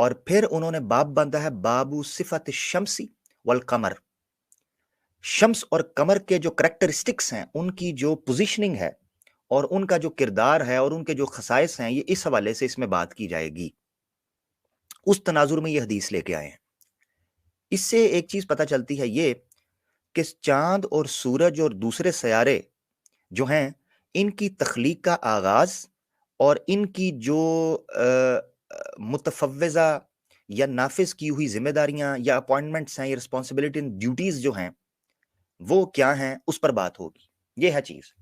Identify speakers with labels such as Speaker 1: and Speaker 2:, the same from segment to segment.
Speaker 1: اور پھر انہوں نے باب باندھا ہے بابو صفت الشمسی والقمر، شمس اور قمر کے جو کریکٹرسٹکس ہیں، ان کی جو پوزیشننگ ہے اور ان کا جو کردار ہے اور ان کے جو خصائص ہیں، یہ اس حوالے سے اس میں بات کی جائے گی۔ اس تناظر میں یہ حدیث لے کے آئے ہیں۔ اس سے ایک چیز پتہ چلتی ہے یہ کہ چاند اور سورج اور دوسرے سیارے جو ہیں، ان کی تخلیق کا آغاز اور ان کی جو متفوضہ یا نافذ کی ہوئی ذمہ داریاں یا اپوائنٹمنٹس ہیں یا رسپانسبلٹی ڈیوٹیز جو ہیں وہ کیا ہیں، اس پر بات ہوگی۔ یہ ہے چیز۔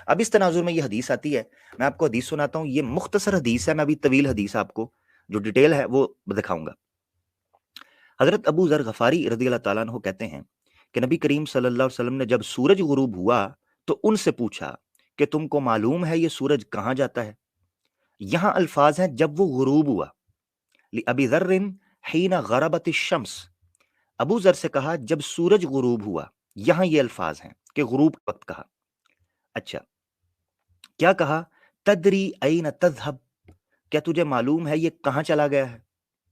Speaker 1: اب اس تناظر میں یہ حدیث آتی ہے، میں آپ کو حدیث سناتا ہوں۔ یہ مختصر حدیث ہے، میں ابھی طویل حدیث آپ کو جو ڈیٹیل ہے وہ دکھاؤں گا۔ حضرت ابو ذر غفاری رضی اللہ تعالیٰ عنہ کہتے ہیں کہ نبی کریم صلی اللہ علیہ وسلم نے جب سورج غروب ہوا تو ان سے پوچھا کہ تم کو معلوم ہے یہ سورج کہاں جاتا ہے؟ یہاں الفاظ ہیں جب وہ غروب ہوا۔ لأبی ذر حین غربت الشمس، ابو ذر سے کہا جب سورج غروب ہوا۔ یہاں یہ الفاظ ہیں کہ غروب کا وقت کہا۔ اچھا، کیا کہا؟ تدری این تذہب، کیا تجھے معلوم ہے یہ کہاں چلا گیا ہے؟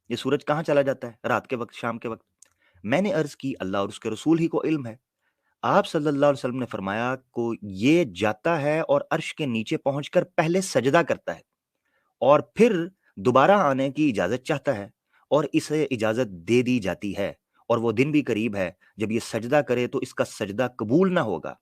Speaker 1: یہ سورج کہاں چلا جاتا ہے رات کے وقت، شام کے وقت؟ میں نے عرض کی اللہ اور اس کے رسول ہی کو علم ہے۔ آپ صلی اللہ علیہ وسلم نے فرمایا کو یہ جاتا ہے اور عرش کے نیچے پہنچ کر پہلے سجدہ کرتا ہے اور پھر دوبارہ آنے کی اجازت چاہتا ہے اور اسے اجازت دے دی جاتی ہے، اور وہ دن بھی قریب ہے جب یہ سجدہ کرے تو اس کا سجدہ قبول نہ ہوگا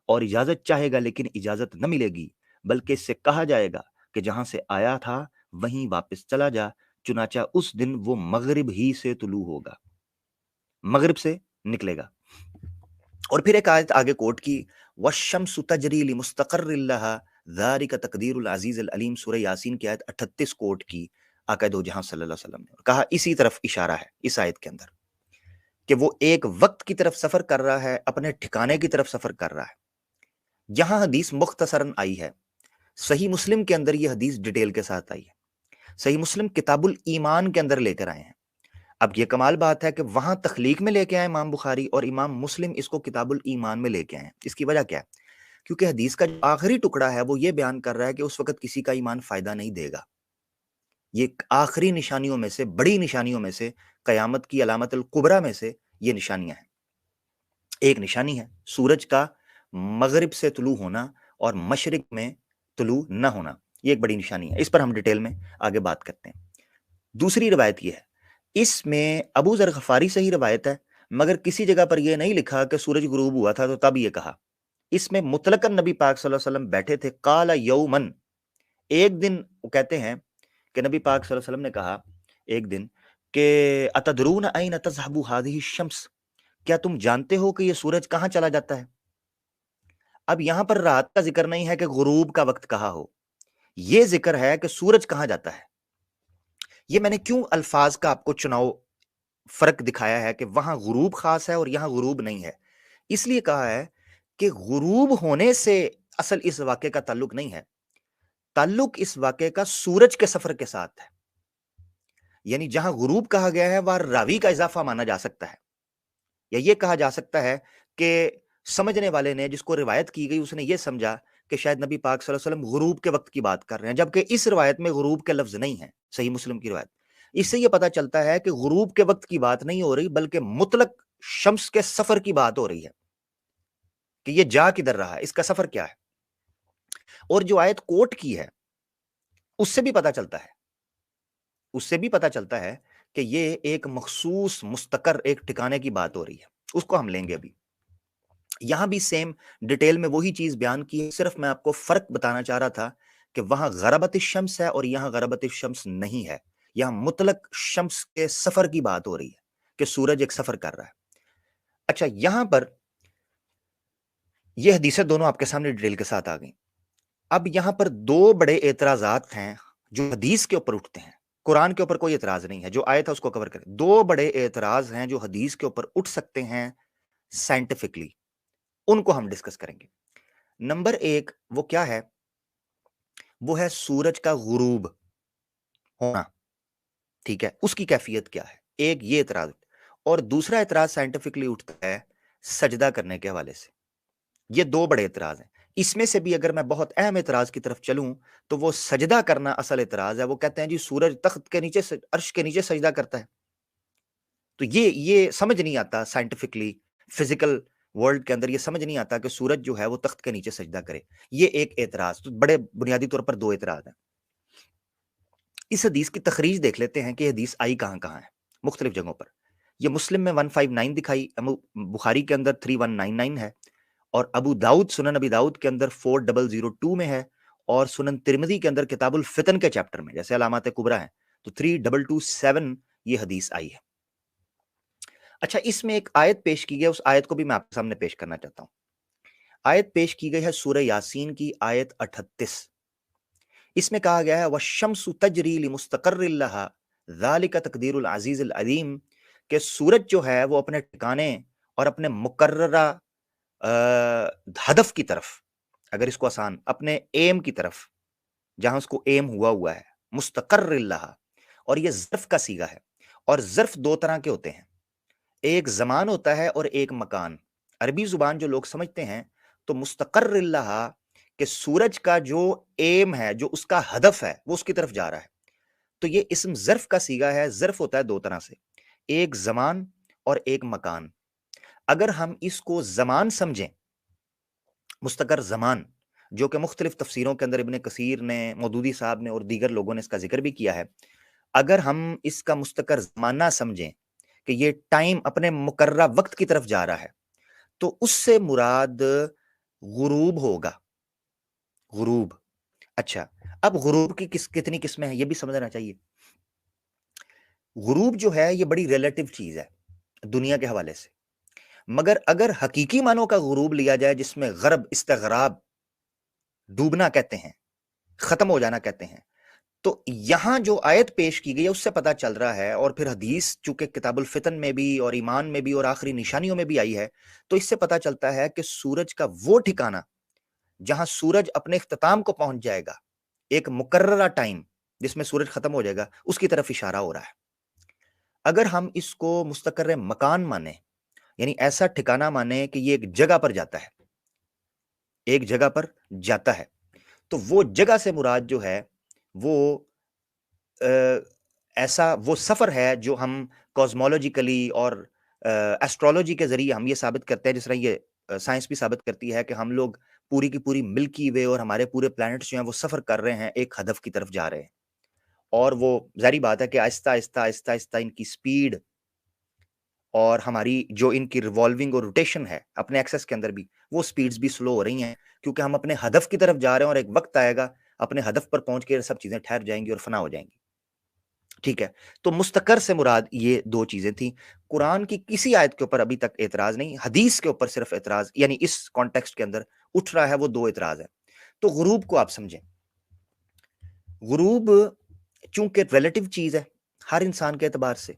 Speaker 1: اور اجازت چاہے گا لیکن اجازت نہ ملے گی، بلکہ اس سے کہا جائے گا کہ جہاں سے آیا تھا وہیں واپس چلا جا، چنانچہ اس دن وہ مغرب ہی سے طلوع ہوگا، مغرب سے نکلے گا۔ اور پھر ایک آیت آگے کوٹ کی، وَالشَّمْسُ تَجْرِي لِمُسْتَقَرٍّ لَهَا ذَلِكَ تَقْدِيرُ الْعَزِيزِ الْعَلِيمِ، سورہ یاسین کی آیت 38 کوٹ کی آقا دو جہاں صلی اللہ علیہ وسلم نے، کہا اسی طرف اشارہ ہے اس آیت کے اندر کہ وہ ایک وقت کی طرف سفر کر رہا ہے، اپنے ٹھکانے کی طرف سفر کر رہا ہے۔ یہاں حدیث مختصراً آئی ہے، صحیح مسلم کے اندر یہ حدیث ڈیٹیل کے ساتھ آئی ہے، صحیح مسلم کتاب الایمان کے اندر لے کر آئے ہیں۔ اب یہ کمال بات ہے کہ وہاں تخلیق میں لے کے آئے امام بخاری اور امام مسلم اس کو کتاب الایمان میں لے کے آئے ہیں۔ اس کی وجہ کیا ہے؟ کیونکہ حدیث کا جو آخری ٹکڑا ہے وہ یہ بیان کر رہا ہے کہ اس وقت کسی کا ایمان فائدہ نہیں دے گا۔ یہ آخری نشانیوں میں سے، بڑی نشانیوں میں سے، قیامت کی علامت الکبریٰ میں سے یہ نشانیاں ہیں۔ ایک نشانی ہے سورج کا مغرب سے طلوع ہونا اور مشرق میں طلوع نہ ہونا، یہ ایک بڑی نشانی ہے، اس پر ہم ڈیٹیل میں آگے بات کرتے ہیں۔ دوسری روایت یہ ہے، اس میں ابو ذر غفاری سے ہی روایت ہے، مگر کسی جگہ پر یہ نہیں لکھا کہ سورج غروب ہوا تھا تو تب یہ کہا۔ اس میں مطلقاً نبی پاک صلی اللہ علیہ وسلم بیٹھے تھے، قال یومن، ایک دن، وہ کہتے ہیں کہ نبی پاک صلی اللہ علیہ وسلم نے کہا ایک دن کہ اتدرون این تذهب هذه الشمس، کیا تم جانتے ہو کہ یہ سورج کہاں چلا جاتا ہے؟ اب یہاں پر رات کا ذکر نہیں ہے کہ غروب کا وقت کہا ہو، یہ ذکر ہے کہ سورج کہاں جاتا ہے۔ یہ میں نے کیوں الفاظ کا آپ کو چناؤ فرق دکھایا ہے کہ وہاں غروب خاص ہے اور یہاں غروب نہیں ہے؟ اس لیے کہا ہے کہ غروب ہونے سے اصل اس واقعے کا تعلق نہیں ہے، تعلق اس واقعے کا سورج کے سفر کے ساتھ ہے۔ یعنی جہاں غروب کہا گیا ہے وہاں راوی کا اضافہ مانا جا سکتا ہے، یا یہ کہا جا سکتا ہے کہ سمجھنے والے نے، جس کو روایت کی گئی، اس نے یہ سمجھا کہ شاید نبی پاک صلی اللہ علیہ وسلم غروب کے وقت کی بات کر رہے ہیں، جبکہ اس روایت میں غروب کے لفظ نہیں ہیں، صحیح مسلم کی روایت۔ اس سے یہ پتہ چلتا ہے کہ غروب کے وقت کی بات نہیں ہو رہی، بلکہ مطلق شمس کے سفر کی بات ہو رہی ہے کہ یہ جا کدھر رہا ہے، اس کا سفر کیا ہے۔ اور جو آیت کوٹ کی ہے اس سے بھی پتہ چلتا ہے، اس سے بھی پتہ چلتا ہے کہ یہ ایک مخصوص مستقر ایک ٹھکانے کی بات ہو رہی ہے، اس کو ہم لیں گے ابھی۔ یہاں بھی سیم ڈیٹیل میں وہی چیز بیان کی ہے، صرف میں آپ کو فرق بتانا چاہ رہا تھا کہ وہاں غربت الشمس ہے اور یہاں غربت الشمس نہیں ہے، یہاں مطلق شمس کے سفر کی بات ہو رہی ہے کہ سورج ایک سفر کر رہا ہے۔ اچھا، یہاں پر یہ حدیثیں دونوں آپ کے سامنے ڈیٹیل کے ساتھ آ گئیں۔ اب یہاں پر دو بڑے اعتراضات ہیں جو حدیث کے اوپر اٹھتے ہیں، قرآن کے اوپر کوئی اعتراض نہیں ہے، جو آیت ہے اس کو کور کریں۔ دو بڑے اعتراض ہیں جو حدیث کے اوپر اٹھ سکتے ہیں سائنٹیفکلی، ان کو ہم ڈسکس کریں گے۔ نمبر ایک وہ کیا ہے؟ وہ ہے سورج کا غروب ہونا، ٹھیک ہے، اس کی کیفیت کیا ہے، ایک یہ اعتراض۔ اور دوسرا اعتراض سائنٹیفکلی اٹھتا ہے سجدہ کرنے کے حوالے سے۔ یہ دو بڑے اعتراض ہیں۔ اس میں سے بھی اگر میں بہت اہم اعتراض کی طرف چلوں تو وہ سجدہ کرنا اصل اعتراض ہے. وہ کہتے ہیں جی سورج تخت کے نیچے عرش کے نیچے سجدہ کرتا ہے. تو یہ سمجھ نہیں آتا سائنٹیفکلی، فزیکل ورلڈ کے اندر یہ سمجھ نہیں آتا کہ سورج جو ہے وہ تخت کے نیچے سجدہ کرے. یہ ایک اعتراض. تو بڑے بنیادی طور پر دو اعتراض ہیں. اس حدیث کی تخریج دیکھ لیتے ہیں کہ حدیث آئی کہاں کہاں ہے، مختلف جگہوں پر. یہ مسلم میں 159 دکھائی، بخاری کے اندر 3199 ہے، اور ابو داؤد سنن ابی داؤد کے اندر 4002 میں ہے، اور سنن ترمذی کے اندر کتاب الفتن کے چیپٹر میں جیسے علامات کبریٰ ہیں تو 3227 یہ حدیث آئی ہے. اچھا، اس میں ایک آیت پیش کی گئی، اس آیت کو بھی میں آپ کے سامنے پیش کرنا چاہتا ہوں. آیت پیش کی گئی ہے سورہ یاسین کی آیت 38. اس میں کہا گیا ہے وَالشَّمْسُ تَجْرِي لِمُسْتَقَرٍّ لَهَا ذَلِكَ تَقْدِيرُ الْعَزِيزِ الْعَلِيمِ، کہ سورج جو ہے وہ اپنے ٹھکانے اور اپنے مقررہ ہدف کی طرف، اگر اس کو آسان اپنے ایم کی طرف جہاں اس کو ایم ہوا ہے، مستقر اللہ، اور یہ ظرف کا صیغہ ہے. اور ظرف دو طرح کے ہوتے ہیں، ایک زمان ہوتا ہے اور ایک مکان. عربی زبان جو لوگ سمجھتے ہیں تو مستقر اللہ کہ سورج کا جو ایم ہے، جو اس کا ہدف ہے، وہ اس کی طرف جا رہا ہے. تو یہ اسم ظرف کا صیغہ ہے. ظرف ہوتا ہے دو طرح سے، ایک زمان اور ایک مکان. اگر ہم اس کو زمان سمجھیں، مستقر زمان، جو کہ مختلف تفسیروں کے اندر ابن کثیر نے، مودودی صاحب نے اور دیگر لوگوں نے اس کا ذکر بھی کیا ہے، اگر ہم اس کا مستقر زمانہ سمجھیں کہ یہ ٹائم اپنے مقررہ وقت کی طرف جا رہا ہے، تو اس سے مراد غروب ہوگا. غروب. اچھا، اب غروب کی کتنی قسمیں ہیں یہ بھی سمجھنا چاہیے. غروب جو ہے یہ بڑی ریلیٹو چیز ہے دنیا کے حوالے سے، مگر اگر حقیقی معنوں کا غروب لیا جائے جس میں غرب، استغراب، ڈوبنا کہتے ہیں، ختم ہو جانا کہتے ہیں، تو یہاں جو آیت پیش کی گئی ہے اس سے پتہ چل رہا ہے، اور پھر حدیث چونکہ کتاب الفتن میں بھی اور ایمان میں بھی اور آخری نشانیوں میں بھی آئی ہے، تو اس سے پتہ چلتا ہے کہ سورج کا وہ ٹھکانہ جہاں سورج اپنے اختتام کو پہنچ جائے گا، ایک مقررہ ٹائم جس میں سورج ختم ہو جائے گا، اس کی طرف اشارہ ہو رہا ہے. اگر ہم اس کو مستقر مکان مانیں، یعنی ایسا ٹھکانہ مانیں کہ یہ ایک جگہ پر جاتا ہے، ایک جگہ پر جاتا ہے، تو وہ جگہ سے مراد جو ہے وہ ایسا وہ سفر ہے جو ہم کوزمولوجیکلی اور ایسٹرولوجی کے ذریعے ہم یہ ثابت کرتے ہیں، جس طرح یہ سائنس بھی ثابت کرتی ہے کہ ہم لوگ پوری کی پوری ملکی وے اور ہمارے پورے پلانٹس جو ہیں وہ سفر کر رہے ہیں، ایک ہدف کی طرف جا رہے ہیں. اور وہ ظاہری بات ہے کہ آہستہ آہستہ آہستہ آہستہ ان کی سپیڈ اور ہماری جو ان کی ریوالونگ اور روٹیشن ہے اپنے ایکسس کے اندر بھی، وہ سپیڈز بھی سلو ہو رہی ہیں، کیونکہ ہم اپنے ہدف کی طرف جا رہے ہیں، اور ایک وقت آئے گا اپنے ہدف پر پہنچ کے سب چیزیں ٹھہر جائیں گی اور فنا ہو جائیں گی. ٹھیک ہے، تو مستقر سے مراد یہ دو چیزیں تھیں. قرآن کی کسی آیت کے اوپر ابھی تک اعتراض نہیں، حدیث کے اوپر صرف اعتراض، یعنی اس کانٹیکسٹ کے اندر اٹھ رہا ہے، وہ دو اعتراض ہے. تو غروب کو آپ سمجھیں. غروب چونکہ ریلیٹو چیز ہے ہر انسان کے اعتبار سے،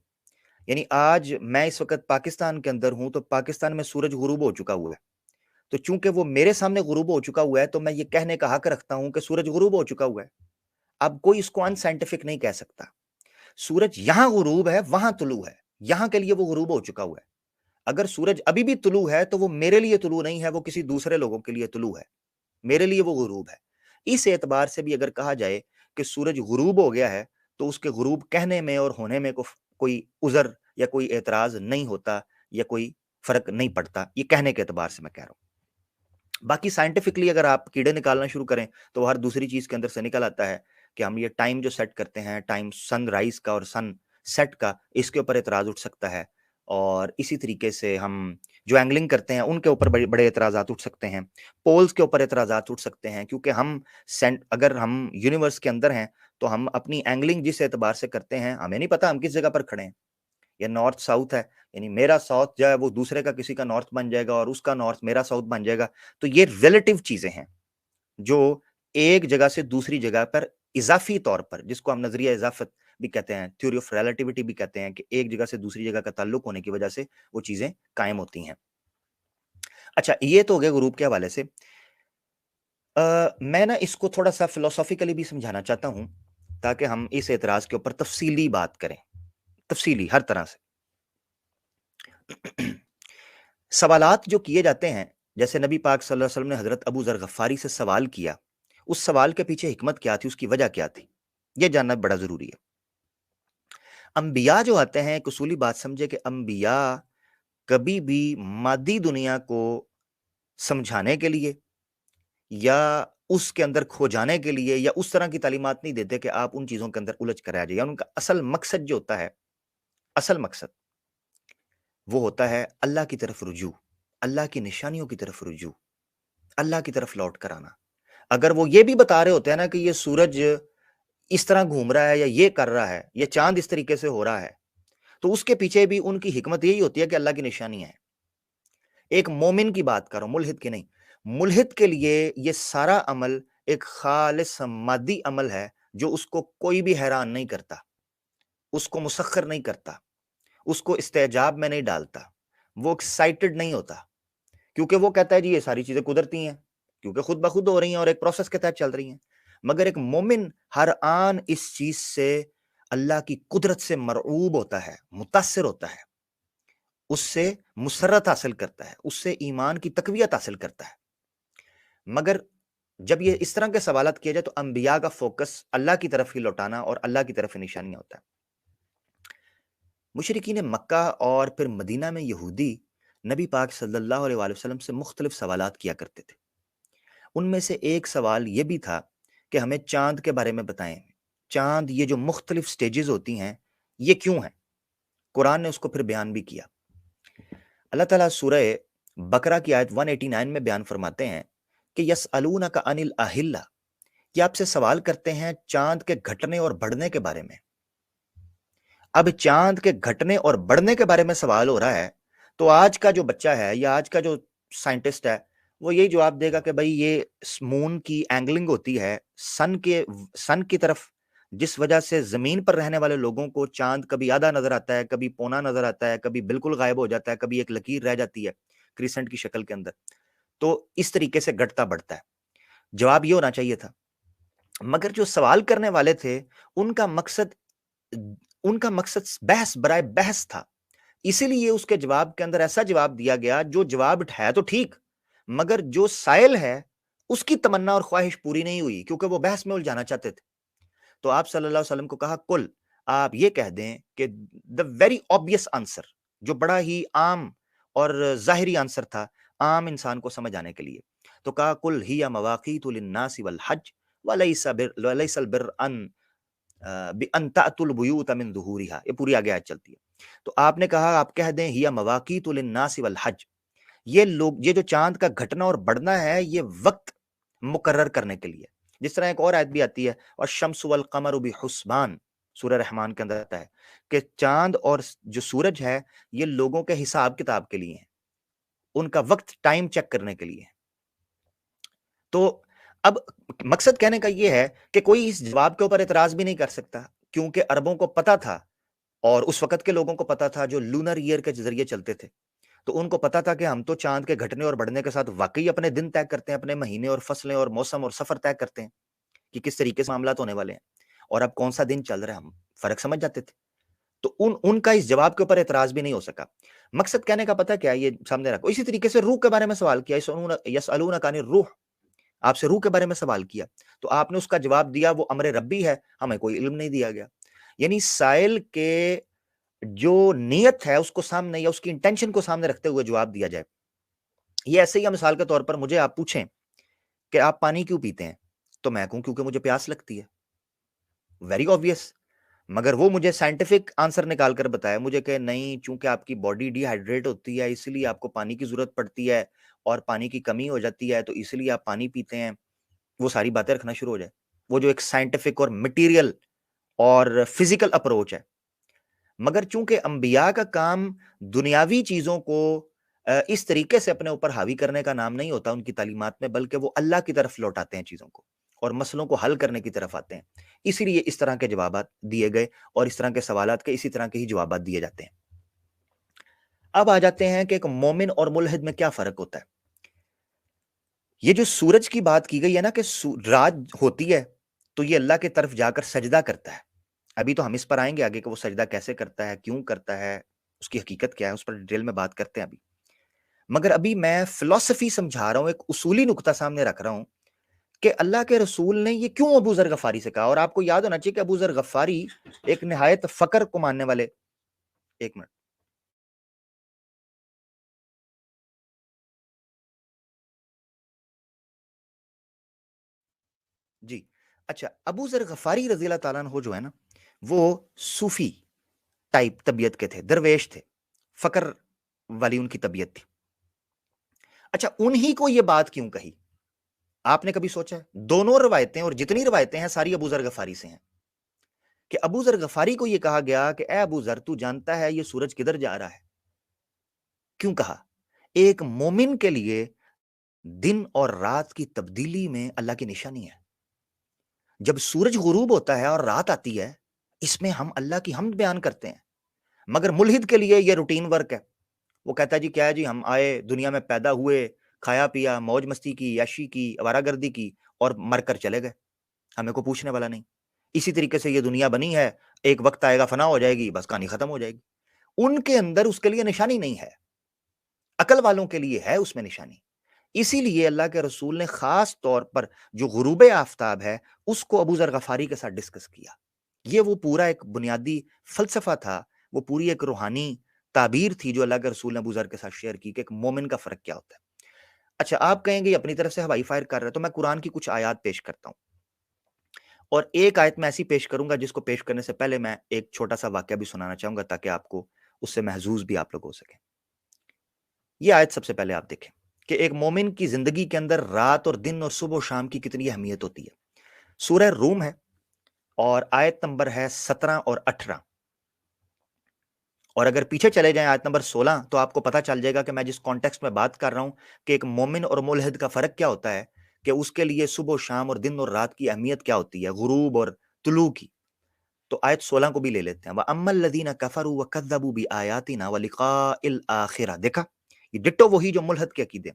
Speaker 1: یعنی آج میں اس وقت پاکستان کے اندر ہوں تو پاکستان میں سورج غروب ہو چکا ہوا ہے، تو چونکہ وہ میرے سامنے غروب ہو چکا ہوا ہے تو میں یہ کہنے کا حق رکھتا ہوں کہ سورج غروب ہو چکا ہوا ہے. اب کوئی اس کو ان سائنٹیفک نہیں کہہ سکتا. سورج یہاں غروب ہے، وہاں طلوع ہے، یہاں کے لیے وہ غروب ہو چکا ہوا ہے. اگر سورج ابھی بھی طلوع ہے تو وہ میرے لیے طلوع نہیں ہے، وہ کسی دوسرے لوگوں کے لیے طلوع ہے، میرے لیے وہ غروب ہے. اس اعتبار سے بھی اگر کہا جائے کہ سورج غروب ہو گیا ہے تو اس کے غروب کہنے میں اور ہونے میں کوئی عذر یا کوئی اعتراض نہیں ہوتا یا کوئی فرق نہیں پڑتا. یہ کہنے کے اعتبار سے میں کہہ رہا ہوں. باقی سائنٹیفکلی اگر آپ کیڑے نکالنا شروع کریں تو وہ ہر دوسری چیز کے اندر سے نکل آتا ہے کہ ہم یہ ٹائم جو سیٹ کرتے ہیں، ٹائم سن رائز کا اور سن سیٹ کا، اس کے اوپر اعتراض اٹھ سکتا ہے. اور اسی طریقے سے ہم جو اینگلنگ کرتے ہیں ان کے اوپر بڑے بڑے اعتراضات اٹھ سکتے ہیں، پولز کے اوپر اعتراضات اٹھ سکتے ہیں، کیونکہ اگر ہم یونیورس کے اندر ہیں تو ہم اپنی اینگلنگ جس اعتبار سے کرتے ہیں، ہمیں نہیں پتا ہم کس جگہ پر کھڑے ہیں. یا نارتھ ساؤتھ ہے، یعنی میرا ساؤتھ جو ہے وہ دوسرے کا کسی کا نارتھ بن جائے گا اور اس کا نارتھ میرا ساؤتھ بن جائے گا. تو یہ ریلیٹو چیزیں ہیں جو ایک جگہ سے دوسری جگہ پر اضافی طور پر، جس کو ہم نظریہ اضافت بھی کہتے ہیں، تھیوری آف ریلیٹیوٹی بھی کہتے ہیں، کہ ایک جگہ سے دوسری جگہ کا تعلق ہونے کی وجہ سے وہ چیزیں قائم ہوتی ہیں. اچھا، یہ تو ہو گیا غروب کے حوالے سے. میں نا اس کو تھوڑا سا فلسافیکلی بھی سمجھانا چاہتا ہوں تاکہ ہم اس اعتراض کے اوپر تفصیلی بات کریں، تفصیلی ہر طرح سے. سوالات جو کیے جاتے ہیں جیسے نبی پاک صلی اللہ علیہ وسلم نے حضرت ابو ذر غفاری سے سوال کیا، اس سوال کے پیچھے حکمت کیا تھی، اس کی وجہ کیا تھی، یہ جاننا بڑا ضروری ہے۔ انبیاء جو آتے ہیں، ایک اصولی بات سمجھے کہ انبیاء کبھی بھی مادی دنیا کو سمجھانے کے لیے یا اس کے اندر کھو جانے کے لیے یا اس طرح کی تعلیمات نہیں دیتے کہ آپ ان چیزوں کے اندر الجھ کر آ جائیں۔ ان کا اصل مقصد جو ہوتا ہے، اصل مقصد وہ ہوتا ہے اللہ کی طرف رجوع، اللہ کی نشانیوں کی طرف رجوع، اللہ کی طرف لوٹ کر آنا۔ اگر وہ یہ بھی بتا رہے ہوتے ہیں نا کہ یہ سورج اس طرح گھوم رہا ہے یا یہ کر رہا ہے، یہ چاند اس طریقے سے ہو رہا ہے، تو اس کے پیچھے بھی ان کی حکمت یہی ہوتی ہے کہ اللہ کی نشانیاں ہیں۔ ایک مومن کی بات کرو، ملحد کی نہیں۔ ملحد کے لیے یہ سارا عمل ایک خالص مادی عمل ہے جو اس کو کوئی بھی حیران نہیں کرتا، اس کو مسخر نہیں کرتا، اس کو استعجاب میں نہیں ڈالتا، وہ ایکسائٹڈ نہیں ہوتا، کیونکہ وہ کہتا ہے جی یہ ساری چیزیں قدرتی ہیں، کیونکہ خود بخود ہو رہی ہیں اور ایک پروسیس کے تحت چل رہی ہیں۔ مگر ایک مومن ہر آن اس چیز سے، اللہ کی قدرت سے مرعوب ہوتا ہے، متاثر ہوتا ہے، اس سے مسرت حاصل کرتا ہے، اس سے ایمان کی تقویت حاصل کرتا ہے۔ مگر جب یہ اس طرح کے سوالات کیے جائے تو انبیاء کا فوکس اللہ کی طرف ہی لوٹانا اور اللہ کی طرف ہی نشانیاں ہوتا ہے۔ مشرکین مکہ اور پھر مدینہ میں یہودی نبی پاک صلی اللہ علیہ وآلہ وسلم سے مختلف سوالات کیا کرتے تھے۔ ان میں سے ایک سوال یہ بھی تھا کہ ہمیں چاند کے بارے میں بتائیں، چاند یہ جو مختلف سٹیجز ہوتی ہیں یہ کیوں ہیں؟ قرآن نے اس کو پھر بیان بھی کیا۔ اللہ تعالیٰ سورہ بقرہ کی آیت 189 میں بیان فرماتے ہیں کہ یسألونک عن الاہلہ، یہ آپ سے سوال کرتے ہیں چاند کے گھٹنے اور بڑھنے کے بارے میں۔ اب چاند کے گھٹنے اور بڑھنے کے بارے میں سوال ہو رہا ہے تو آج کا جو بچہ ہے یا آج کا جو سائنٹسٹ ہے وہ یہی جواب دے گا کہ بھائی یہ مون کی اینگلنگ ہوتی ہے سن کی طرف، جس وجہ سے زمین پر رہنے والے لوگوں کو چاند کبھی آدھا نظر آتا ہے، کبھی پونا نظر آتا ہے، کبھی بالکل غائب ہو جاتا ہے، کبھی ایک لکیر رہ جاتی ہے کریسنٹ کی شکل کے اندر۔ تو اس طریقے سے گھٹتا بڑھتا ہے۔ جواب یہ ہونا چاہیے تھا، مگر جو سوال کرنے والے تھے ان کا مقصد بحث برائے بحث تھا، اسی لیے اس کے جواب کے اندر ایسا جواب دیا گیا جو جواب ہے تو ٹھیک، مگر جو سائل ہے اس کی تمنا اور خواہش پوری نہیں ہوئی، کیونکہ وہ بحث میں الجھانا چاہتے تھے۔ تو آپ صلی اللہ علیہ وسلم کو کہا کل آپ یہ کہہ دیں کہ دا ویری obvious آنسر، جو بڑا ہی عام اور ظاہری آنسر تھا عام انسان کو سمجھ آنے کے لیے، تو کہا کل ہی مواقیت للناس والحج ولیس البر بأن تأتوا البیوت من ظہورها، یہ پوری آگے آیت چلتی ہے۔ تو آپ نے کہا آپ کہہ دیں ہی مواقیت للناس والحج، یہ جو چاند کا گھٹنا اور بڑھنا ہے یہ وقت مقرر کرنے کے لیے، جس طرح ایک اور آیت بھی آتی ہے اور شمس والقمر بحسبان، سورہ رحمان کے اندر آتا ہے کہ چاند اور جو سورج ہے یہ لوگوں کے حساب کتاب کے لیے ہیں، ان کا وقت ٹائم چیک کرنے کے لیے ہے۔ تو اب مقصد کہنے کا یہ ہے کہ کوئی اس جواب کے اوپر اعتراض بھی نہیں کر سکتا، کیونکہ عربوں کو پتا تھا اور اس وقت کے لوگوں کو پتا تھا جو لونر ایئر کے ذریعے چلتے تھے، تو ان کو پتا تھا کہ ہم تو چاند کے گھٹنے اور بڑھنے کے ساتھ واقعی اپنے دن طے کرتے ہیں، اپنے مہینے اور فصلیں اور موسم اور سفر طے کرتے ہیں کہ کس طریقے سے معاملات ہونے والے ہیں، اور اب کون سا دن چل رہا ہے ہم فرق سمجھ جاتے تھے۔ تو ان کا اس جواب کے اوپر اعتراض بھی نہیں ہو سکا۔ مقصد کہنے کا پتہ کیا ہے، یہ سامنے رکھو۔ اسی طریقے سے روح کے بارے میں سوال کیا، یسألونک عن الروح، آپ سے روح کے بارے میں سوال کیا تو آپ نے اس کا جواب دیا وہ امر ربی ہے، ہمیں کوئی علم نہیں دیا گیا۔ یعنی سائل کے جو نیت ہے اس کو سامنے یا اس کی انٹینشن کو سامنے رکھتے ہوئے جواب دیا جائے۔ یہ ایسے ہی مثال کے طور پر مجھے آپ پوچھیں کہ آپ پانی کیوں پیتے ہیں تو میں کہوں کیونکہ مجھے پیاس لگتی ہے، ویری obvious۔ مگر وہ مجھے سائنٹیفک آنسر نکال کر بتایا مجھے کہ نہیں، چونکہ آپ کی باڈی ڈی ہائیڈریٹ ہوتی ہے اس لیے آپ کو پانی کی ضرورت پڑتی ہے اور پانی کی کمی ہو جاتی ہے تو اس لیے آپ پانی پیتے ہیں، وہ ساری باتیں رکھنا شروع ہو جائے، وہ جو ایک سائنٹیفک اور مٹیریل اور فزیکل اپروچ ہے۔ مگر چونکہ انبیاء کا کام دنیاوی چیزوں کو اس طریقے سے اپنے اوپر حاوی کرنے کا نام نہیں ہوتا ان کی تعلیمات میں، بلکہ وہ اللہ کی طرف لوٹاتے ہیں چیزوں کو اور مسئلوں کو حل کرنے کی طرف آتے ہیں، اسی لیے اس طرح کے جوابات دیے گئے اور اس طرح کے سوالات کے اسی طرح کے ہی جوابات دیے جاتے ہیں۔ اب آ جاتے ہیں کہ ایک مومن اور ملحد میں کیا فرق ہوتا ہے۔ یہ جو سورج کی بات کی گئی ہے نا کہ رات ہوتی ہے تو یہ اللہ کی طرف جا کر سجدہ کرتا ہے، ابھی تو ہم اس پر آئیں گے آگے کہ وہ سجدہ کیسے کرتا ہے، کیوں کرتا ہے، اس کی حقیقت کیا ہے، اس پر ڈیٹیل میں بات کرتے ہیں ابھی۔ مگر ابھی میں فلسفی سمجھا رہا ہوں، ایک اصولی نقطہ سامنے رکھ رہا ہوں کہ اللہ کے رسول نے یہ کیوں ابو ذر غفاری سے کہا. اور آپ کو یاد ہونا چاہیے کہ ابو ذر غفاری ایک نہایت فقر کو ماننے والے. ایک منٹ. جی اچھا، ابو ذر غفاری رضی اللہ تعالیٰ عنہ جو ہے نا، وہ صوفی ٹائپ طبیعت کے تھے، درویش تھے، فقر والی ان کی طبیعت تھی. اچھا، انہی کو یہ بات کیوں کہی؟ آپ نے کبھی سوچا ہے؟ دونوں روایتیں اور جتنی روایتیں ہیں ساری ابو ذر غفاری سے ہیں کہ ابو ذر غفاری کو یہ کہا گیا کہ اے ابو ذر، تو جانتا ہے یہ سورج کدھر جا رہا ہے؟ کیوں کہا؟ ایک مومن کے لیے دن اور رات کی تبدیلی میں اللہ کی نشانی ہے. جب سورج غروب ہوتا ہے اور رات آتی ہے، اس میں ہم اللہ کی حمد بیان کرتے ہیں. مگر ملحد کے لیے یہ روٹین ورک ہے. وہ کہتا ہے جی کیا ہے جی، ہم آئے دنیا میں پیدا ہوئے، کھایا پیا، موج مستی کی، یاشی کی، آوارہ گردی کی اور مر کر چلے گئے، ہمیں کو پوچھنے والا نہیں. اسی طریقے سے یہ دنیا بنی ہے، ایک وقت آئے گا فنا ہو جائے گی، بس کہانی ختم ہو جائے گی. ان کے اندر اس کے لیے نشانی نہیں ہے، عقل والوں کے لیے ہے اس میں نشانی. اسی لیے اللہ کے رسول نے خاص طور پر جو غروب آفتاب ہے اس کو ابو ذر غفاری کے ساتھ ڈسکس کیا. یہ وہ پورا ایک بنیادی فلسفہ تھا، وہ پوری ایک روحانی تعبیر تھی جو اللہ کے رسول نے ابو ذر کے ساتھ شیئر کی کہ ایک مومن کا فرق کیا ہوتا ہے. اچھا، آپ کہیں گے اپنی طرف سے ہوائی فائر کر رہے، تو میں قرآن کی کچھ آیات پیش کرتا ہوں، اور ایک آیت میں ایسی پیش کروں گا جس کو پیش کرنے سے پہلے میں ایک چھوٹا سا واقعہ بھی سنانا چاہوں گا تاکہ آپ کو اس سے محظوظ بھی آپ لوگ ہو سکیں. یہ آیت سب سے پہلے آپ دیکھیں کہ ایک مومن کی زندگی کے اندر رات اور دن اور صبح و شام کی کتنی اہمیت ہوتی ہے. سورہ روم ہے اور آیت نمبر ہے 17 اور 18. اور اگر پیچھے چلے جائیں آیت نمبر 16 تو آپ کو پتہ چل جائے گا کہ میں جس کانٹیکسٹ میں بات کر رہا ہوں کہ ایک مومن اور ملحد کا فرق کیا ہوتا ہے، کہ اس کے لیے صبح و شام اور دن اور رات کی اہمیت کیا ہوتی ہے، غروب اور طلوع کی. تو آیت 16 کو بھی لے لیتے ہیں. وَأَمَّا الَّذِينَ كَفَرُوا وَكَذَّبُوا بِآيَاتِنَا وَلِقَاءِ الْآخِرَةِ. دیکھا، یہ ڈٹو وہی جو ملحد کے عقیدے.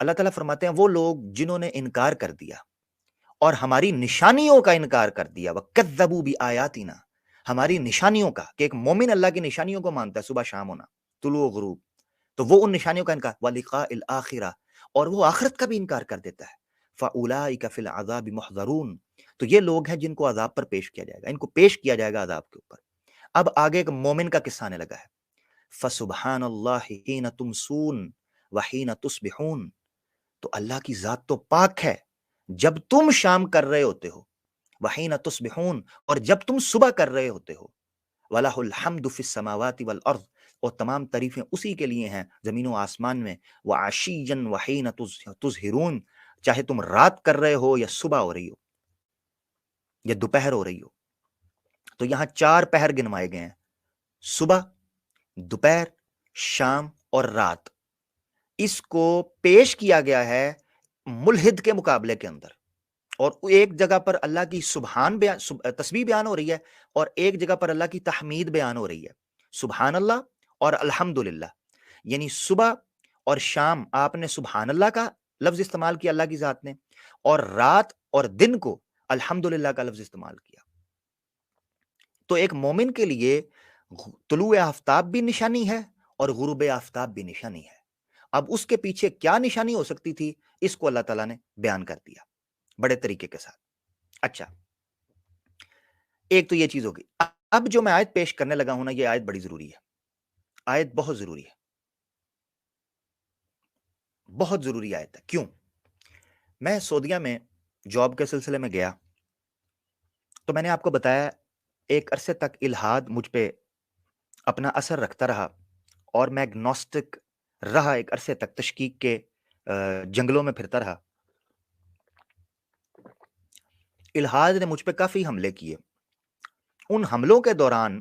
Speaker 1: اللہ تعالیٰ فرماتے ہیں وہ لوگ جنہوں نے انکار کر دیا اور ہماری نشانیوں کا انکار کر دیا، وَكَذَّبُوا بِآيَاتِنَا، ہماری نشانیوں کا، کہ ایک مومن اللہ کی نشانیوں کو مانتا ہے، صبح شام ہونا، طلوع و غروب، تو وہ ان نشانیوں کا انکار، وَلِقَاءِ الْآخِرَةِ، اور وہ آخرت کا بھی انکار کر دیتا ہے. فَأُولَٰئِكَ فِي الْعَذَابِ مُحْضَرُونَ، تو یہ لوگ ہیں جن کو عذاب پر پیش کیا جائے گا، ان کو پیش کیا جائے گا عذاب کے اوپر. اب آگے ایک مومن کا قصہ آنے لگا ہے. فَسُبْحَانَ اللَّهِ حِينَ تُمْسُونَ وَحِينَ تُصْبِحُونَ، تو اللہ کی ذات تو پاک ہے جب تم شام کر رہے ہوتے ہو، وحین تصبحون، اور جب تم صبح کر رہے ہوتے ہو، وَلَهُ الْحَمْدُ فِي السَّمَاوَاتِ وَالْأَرْضِ، اور تمام تعریفیں اسی کے لیے ہیں زمین و آسمان میں. وَعَشِيًّا وَحِينَ تُظْهِرُونَ، چاہے تم رات کر رہے ہو یا صبح ہو رہی ہو یا دوپہر ہو رہی ہو. تو یہاں 4 پہر گنوائے گئے ہیں، صبح، دوپہر، شام اور رات. اس کو پیش کیا گیا ہے ملحد کے مقابلے کے اندر، اور ایک جگہ پر اللہ کی سبحان بیان، تسبیح بیان ہو رہی ہے، اور ایک جگہ پر اللہ کی تحمید بیان ہو رہی ہے، سبحان اللہ اور الحمدللہ. یعنی صبح اور شام آپ نے سبحان اللہ کا لفظ استعمال کیا اللہ کی ذات نے، اور رات اور دن کو الحمدللہ کا لفظ استعمال کیا. تو ایک مومن کے لیے طلوع آفتاب بھی نشانی ہے اور غروب آفتاب بھی نشانی ہے. اب اس کے پیچھے کیا نشانی ہو سکتی تھی، اس کو اللہ تعالیٰ نے بیان کر دیا بڑے طریقے کے ساتھ. اچھا، ایک تو یہ چیز ہوگی. اب جو میں آیت پیش کرنے لگا ہوں نا، یہ آیت بڑی ضروری ہے، آیت بہت ضروری ہے، بہت ضروری آیت ہے. کیوں؟ میں سعودیہ میں جاب کے سلسلے میں گیا تو میں نے آپ کو بتایا ایک عرصے تک الہاد مجھ پہ اپنا اثر رکھتا رہا، اور میں اگنوسٹک رہا، ایک عرصے تک تشکیک کے جنگلوں میں پھرتا رہا. الہاد نے مجھ پہ کافی حملے کیے. ان حملوں کے دوران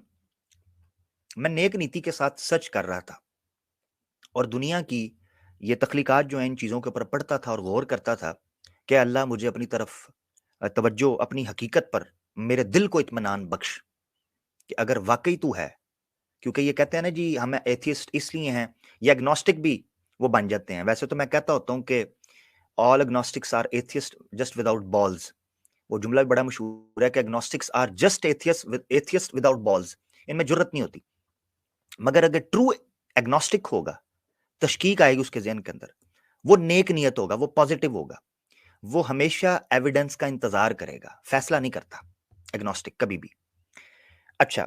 Speaker 1: میں نیک نیتی کے ساتھ سچ کر رہا تھا اور دنیا کی یہ تخلیقات جو ہیں ان چیزوں کے اوپر پڑھتا تھا اور غور کرتا تھا کہ اللہ مجھے اپنی طرف توجہ، اپنی حقیقت پر میرے دل کو اطمینان بخش کہ اگر واقعی تو ہے. کیونکہ یہ کہتے ہیں نا جی ہمیں ایتھیسٹ اس لیے ہیں، یا اگنوسٹک بھی وہ بن جاتے ہیں. ویسے تو میں کہتا ہوتا ہوں کہ all agnostics are atheist just without balls. وہ جملہ بھی بڑا مشہور ہے کہ agnostics are just atheist without balls. ان میں جرت نہیں ہوتی. مگر اگر ٹرو ایگنوسٹک ہوگا تشکیک آئے گی اس کے ذہن کے اندر، وہ نیک نیت ہوگا، وہ پازیٹو ہوگا، وہ ہمیشہ ایویڈنس کا انتظار کرے گا، فیصلہ نہیں کرتا ایگنوسٹک کبھی بھی۔ اچھا،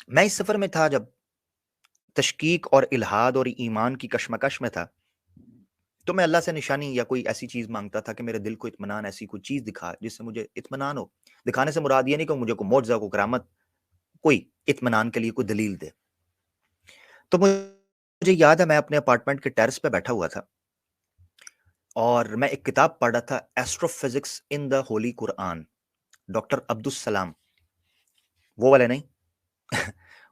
Speaker 1: میں اس سفر میں تھا جب تشکیک اور الہاد اور ایمان کی کشمکش میں تھا، تو میں اللہ سے نشانی یا کوئی ایسی چیز مانگتا تھا کہ میرے دل کو اطمینان، ایسی کوئی چیز دکھا جس سے مجھے اطمینان ہو۔ دکھانے سے مراد یہ نہیں کہ مجھے کوئی معجزہ، کوئی کرامت، کوئی اطمینان کے لیے کوئی دلیل دے۔ تو مجھے یاد ہے میں اپنے اپارٹمنٹ کے ٹیرس پہ بیٹھا ہوا تھا اور میں ایک کتاب پڑھ رہا تھا، astro physics in the Holi Quran, doctor Abdul Salam, وہ والے نہیں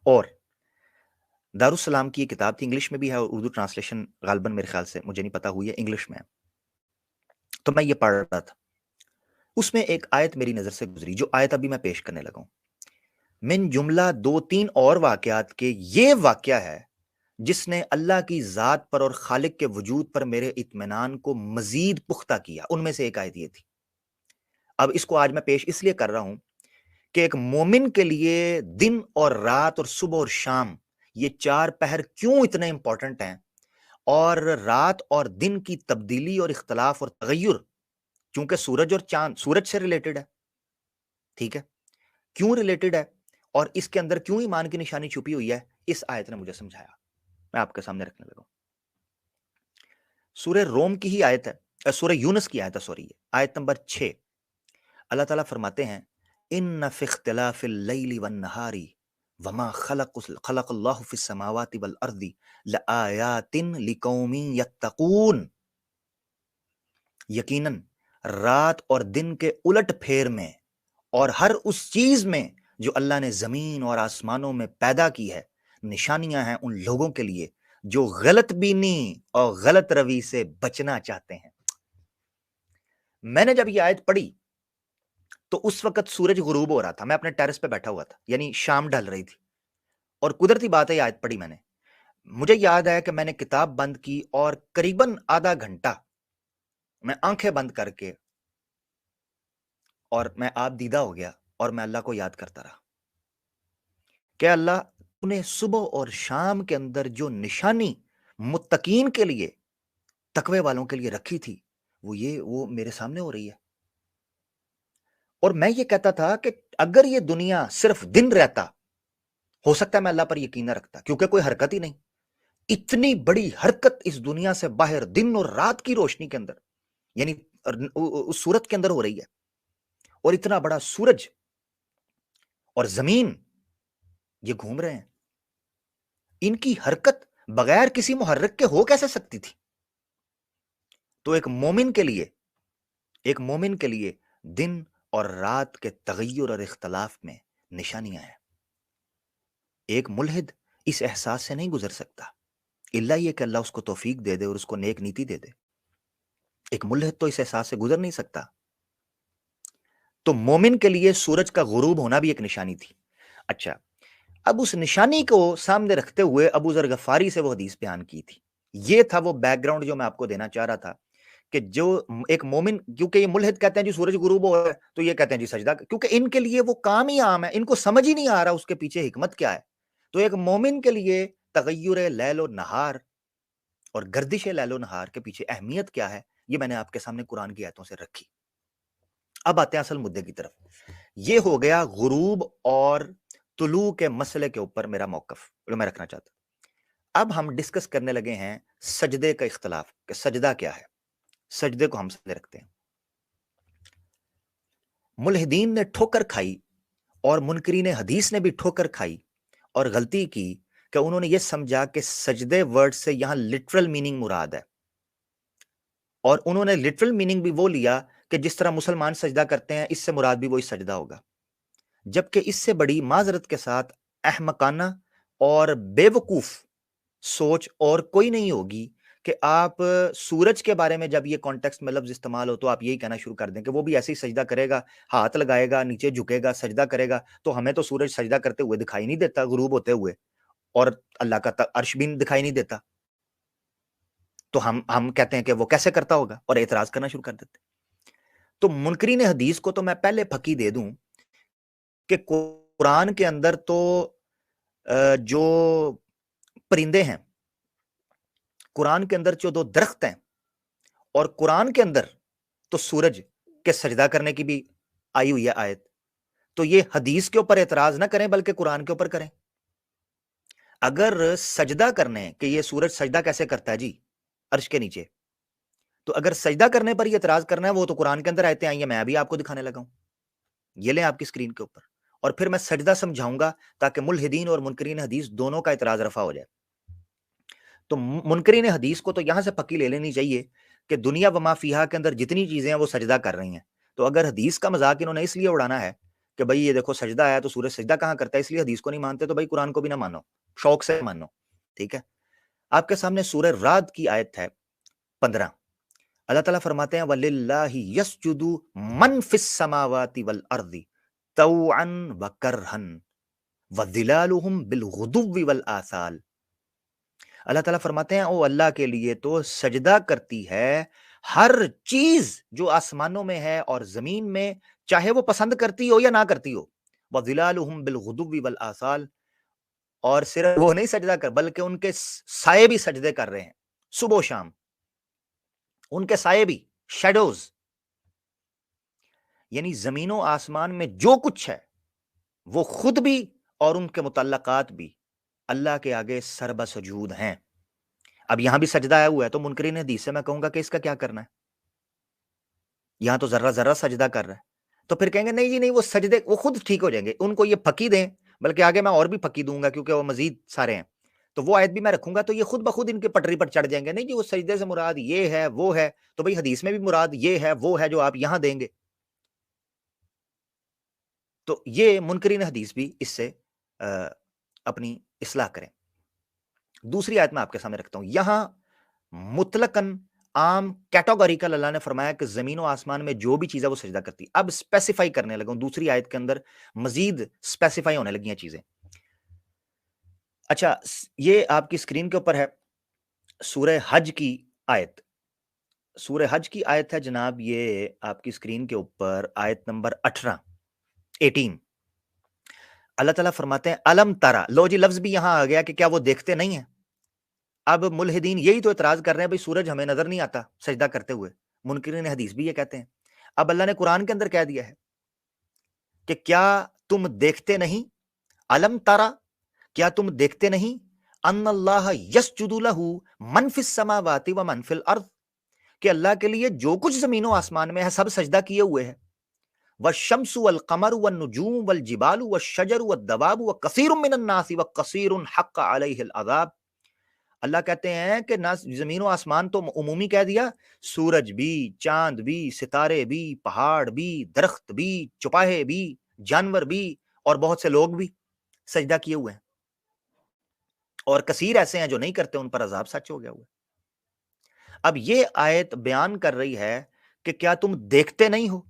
Speaker 1: اور دارالسلام کی یہ کتاب تھی، انگلش میں بھی ہے اور اردو ٹرانسلیشن غالباً میرے خیال سے مجھے نہیں پتا ہوئی ہے، انگلش میں ہے۔ تو میں یہ پڑھ رہا تھا، اس میں ایک آیت میری نظر سے گزری، جو آیت ابھی میں پیش کرنے لگا ہوں، من جملہ 2-3 اور واقعات کے یہ واقعہ ہے جس نے اللہ کی ذات پر اور خالق کے وجود پر میرے اطمینان کو مزید پختہ کیا۔ ان میں سے ایک آیت یہ تھی۔ اب اس کو آج میں پیش اس لیے کر رہا ہوں کہ ایک مومن کے لیے دن اور رات اور صبح اور شام، یہ 4 پہر کیوں اتنے امپورٹنٹ ہیں، اور رات اور دن کی تبدیلی اور اختلاف اور تغیر، چونکہ سورج اور چاند سورج سے ریلیٹڈ ہے، ٹھیک ہے، کیوں ریلیٹڈ ہے اور اس کے اندر کیوں ایمان کی نشانی چھپی ہوئی ہے، اس آیت نے مجھے سمجھایا، میں آپ کے سامنے رکھنے لگا۔ سورہ روم کی ہی آیت ہے، سورہ یونس کی آیت ہے، سوری، آیت نمبر 6، اللہ تعالیٰ فرماتے ہیں ان فی اختلاف اللیل والنہار وما خلق اللہ فی السماوات والارض لآیات لقوم یتقون، یقیناً رات اور دن کے الٹ پھیر میں اور ہر اس چیز میں جو اللہ نے زمین اور آسمانوں میں پیدا کی ہے، نشانیاں ہیں ان لوگوں کے لیے جو غلط بینی اور غلط روی سے بچنا چاہتے ہیں۔ میں نے جب یہ آیت پڑھی تو اس وقت سورج غروب ہو رہا تھا، میں اپنے ٹیرس پہ بیٹھا ہوا تھا، یعنی شام ڈھل رہی تھی، اور قدرتی بات ہے یہ آیت پڑھی میں نے۔ مجھے یاد ہے کہ میں نے کتاب بند کی اور قریباً آدھا گھنٹہ میں آنکھیں بند کر کے اور میں آپ دیدہ ہو گیا اور میں اللہ کو یاد کرتا رہا کہ اللہ نے صبح اور شام کے اندر جو نشانی متقین کے لیے، تقوی والوں کے لیے رکھی تھی، وہ میرے سامنے ہو رہی ہے۔ اور میں یہ کہتا تھا کہ اگر یہ دنیا صرف دن رہتا، ہو سکتا ہے میں اللہ پر یقین نہ رکھتا، کیونکہ کوئی حرکت ہی نہیں، اتنی بڑی حرکت اس دنیا سے باہر دن اور رات کی روشنی کے اندر، یعنی اس صورت کے اندر ہو رہی ہے، اور اتنا بڑا سورج اور زمین یہ گھوم رہے ہیں، ان کی حرکت بغیر کسی محرک کے ہو کیسے سکتی تھی؟ تو ایک مومن کے لیے دن اور رات کے تغیر اور اختلاف میں نشانیاں ہیں۔ ایک ملحد اس احساس سے نہیں گزر سکتا، الا یہ کہ اللہ اس کو توفیق دے دے اور اس کو نیک نیتی دے دے۔ ایک ملحد تو اس احساس سے گزر نہیں سکتا۔ تو مومن کے لیے سورج کا غروب ہونا بھی ایک نشانی تھی۔ اچھا، اب اس نشانی کو سامنے رکھتے ہوئے ابو ذر غفاری سے وہ حدیث بیان کی تھی۔ یہ تھا وہ بیک گراؤنڈ جو میں آپ کو دینا چاہ رہا تھا کہ جو ایک مومن، کیونکہ یہ ملحد کہتے ہیں جی سورج غروب ہو رہا ہے تو یہ کہتے ہیں جی سجدہ، کیونکہ ان کے لیے وہ کام ہی عام ہے، ان کو سمجھ ہی نہیں آ رہا اس کے پیچھے حکمت کیا ہے۔ تو ایک مومن کے لیے تغیر لیل و نہار اور گردش لیل و نہار کے پیچھے اہمیت کیا ہے، یہ میں نے آپ کے سامنے قرآن کی آیتوں سے رکھی۔ اب آتے ہیں اصل مدعے کی طرف۔ یہ ہو گیا غروب اور طلوع کے مسئلے کے اوپر میرا موقف جو میں رکھنا چاہتا ہوں۔ اب ہم ڈسکس کرنے لگے ہیں سجدے کا اختلاف، کہ سجدہ کیا ہے، سجدے کو ہم سجدے رکھتے ہیں۔ ملحدین نے ٹھوکر کھائی اور منکرین حدیث نے بھی ٹھوکر کھائی اور غلطی کی کہ انہوں نے یہ سمجھا کہ سجدے ورڈ سے یہاں لٹرل میننگ مراد ہے، اور انہوں نے لٹرل میننگ بھی وہ لیا کہ جس طرح مسلمان سجدہ کرتے ہیں اس سے مراد بھی وہی سجدہ ہوگا، جبکہ اس سے بڑی معذرت کے ساتھ احمقانہ اور بے وقوف سوچ اور کوئی نہیں ہوگی کہ آپ سورج کے بارے میں جب یہ کانٹیکسٹ میں لفظ استعمال ہو تو آپ یہی کہنا شروع کر دیں کہ وہ بھی ایسے ہی سجدہ کرے گا، ہاتھ لگائے گا، نیچے جھکے گا، سجدہ کرے گا، تو ہمیں تو سورج سجدہ کرتے ہوئے دکھائی نہیں دیتا غروب ہوتے ہوئے، اور اللہ کا عرش بھی دکھائی نہیں دیتا، تو ہم کہتے ہیں کہ وہ کیسے کرتا ہوگا اور اعتراض کرنا شروع کر دیتے۔ تو منکرین حدیث کو تو میں پہلے پھکی دے دوں کہ قرآن کے اندر تو جو پرندے ہیں قرآن کے اندر جو 2 درخت ہیں اور قرآن کے اندر تو سورج کے سجدہ کرنے کی بھی آئی ہوئی ہے آیت، تو یہ حدیث کے اوپر اعتراض نہ کریں بلکہ قرآن کے اوپر کریں۔ اگر سجدہ کرنے کہ یہ سورج سجدہ کیسے کرتا ہے جی عرش کے نیچے، تو اگر سجدہ کرنے پر یہ اعتراض کرنا ہے وہ تو قرآن کے اندر آیتیں آئی ہیں، میں بھی آپ کو دکھانے لگا ہوں، یہ لیں آپ کی اسکرین کے اوپر، اور پھر میں سجدہ سمجھاؤں گا تاکہ ملحدین اور منکرین حدیث دونوں کا اعتراض رفع ہو جائے۔ تو منکرین حدیث کو تو یہاں سے پکی لے لینی چاہیے کہ دنیا و ما فیہا کے اندر جتنی چیزیں ہیں وہ سجدہ کر رہی ہیں، تو اگر حدیث کا مذاق انہوں نے اس لیے اڑانا ہے کہ بھائی یہ دیکھو سجدہ ہے تو سورج سجدہ کہاں کرتا ہے اس لیے حدیث کو نہیں مانتے، تو بھائی قرآن کو بھی نہ مانو، شوق سے مانو، ٹھیک ہے۔ آپ کے سامنے سورہ رعد کی آیت ہے 15، اللہ تعالیٰ فرماتے ہیں وَلِلَّهِ يَسْجُدُ مَنْ فِي السَّمَاوَاتِ وَالْأَرْضِ طَوْعًا وَكَرْهًا وَظِلَالُهُمْ بِالْغُدُوِّ وَالْآصَالِ، اللہ تعالیٰ فرماتے ہیں او اللہ کے لیے تو سجدہ کرتی ہے ہر چیز جو آسمانوں میں ہے اور زمین میں، چاہے وہ پسند کرتی ہو یا نہ کرتی ہو، وَظِلَالُهُمْ بِالْغُدُوِّ وَالْآصَالِ، اور صرف وہ نہیں سجدہ کر بلکہ ان کے سائے بھی سجدے کر رہے ہیں صبح و شام، ان کے سائے بھی، شیڈوز، یعنی زمین و آسمان میں جو کچھ ہے وہ خود بھی اور ان کے متعلقات بھی اللہ کے آگے سربہ سجود ہیں۔ اب یہاں بھی سجدہ آیا ہوا ہے تو منکرین حدیث سے میں کہوں گا کہ اس کا کیا کرنا ہے، یہاں تو ذرہ ذرہ سجدہ کر رہا ہے، تو پھر کہیں گے نہیں جی نہیں وہ سجدے وہ خود ٹھیک ہو جائیں گے، ان کو یہ پھکی دیں، بلکہ آگے میں اور بھی پھکی دوں گا کیونکہ وہ مزید سارے ہیں، تو وہ آیت بھی میں رکھوں گا تو یہ خود بخود ان کے پٹری پر چڑھ جائیں گے، نہیں جی وہ سجدے سے مراد یہ ہے وہ ہے، تو بھئی حدیث میں بھی مراد یہ ہے وہ ہے جو آپ یہاں دیں گے، تو یہ منکرین حدیث بھی اس سے اپنی اصلاح کریں۔ دوسری آیت میں آپ کے سامنے رکھتا ہوں، یہاں مطلقاً عام کیٹاگوریکل اللہ نے فرمایا کہ زمین و آسمان میں جو بھی چیز ہے وہ سجدہ کرتی، اب اسپیسیفائی کرنے لگا ہوں، دوسری آیت کے اندر مزید اسپیسیفائی ہونے لگی ہیں چیزیں۔ اچھا یہ آپ کی اسکرین کے اوپر ہے سورہ حج کی آیت، سورہ حج کی آیت ہے جناب، یہ آپ کی اسکرین کے اوپر آیت نمبر 18، اللہ تعالیٰ فرماتے ہیں الم ترا، لو جی لفظ بھی یہاں آ گیا کہ کیا وہ دیکھتے نہیں ہیں۔ اب ملحدین یہی تو اعتراض کر رہے ہیں بھائی سورج ہمیں نظر نہیں آتا سجدہ کرتے ہوئے، منکرین حدیث بھی یہ کہتے ہیں، اب اللہ نے قرآن کے اندر کہہ دیا ہے کہ کیا تم دیکھتے نہیں، الم ترا، کیا تم دیکھتے نہیں، ان اللہ یسجد لہ من فی السماوات و من فی الارض، کہ اللہ کے لیے جو کچھ زمین و آسمان میں ہے سب سجدہ کیے ہوئے ہیں، والشمس والقمر والنجوم والجبال والشجر والدواب وکثیر من الناس وکثیر حق علیہ العذاب، اللہ کہتے ہیں کہ نہ زمین و آسمان تو عمومی کہہ دیا، سورج بھی، چاند بھی، ستارے بھی، پہاڑ بھی، درخت بھی، چوپاہے بھی، جانور بھی، اور بہت سے لوگ بھی سجدہ کیے ہوئے ہیں، اور کثیر ایسے ہیں جو نہیں کرتے، ان پر عذاب سچ ہو گیا ہوا ہے۔ اب یہ آیت بیان کر رہی ہے کہ کیا تم دیکھتے نہیں ہو،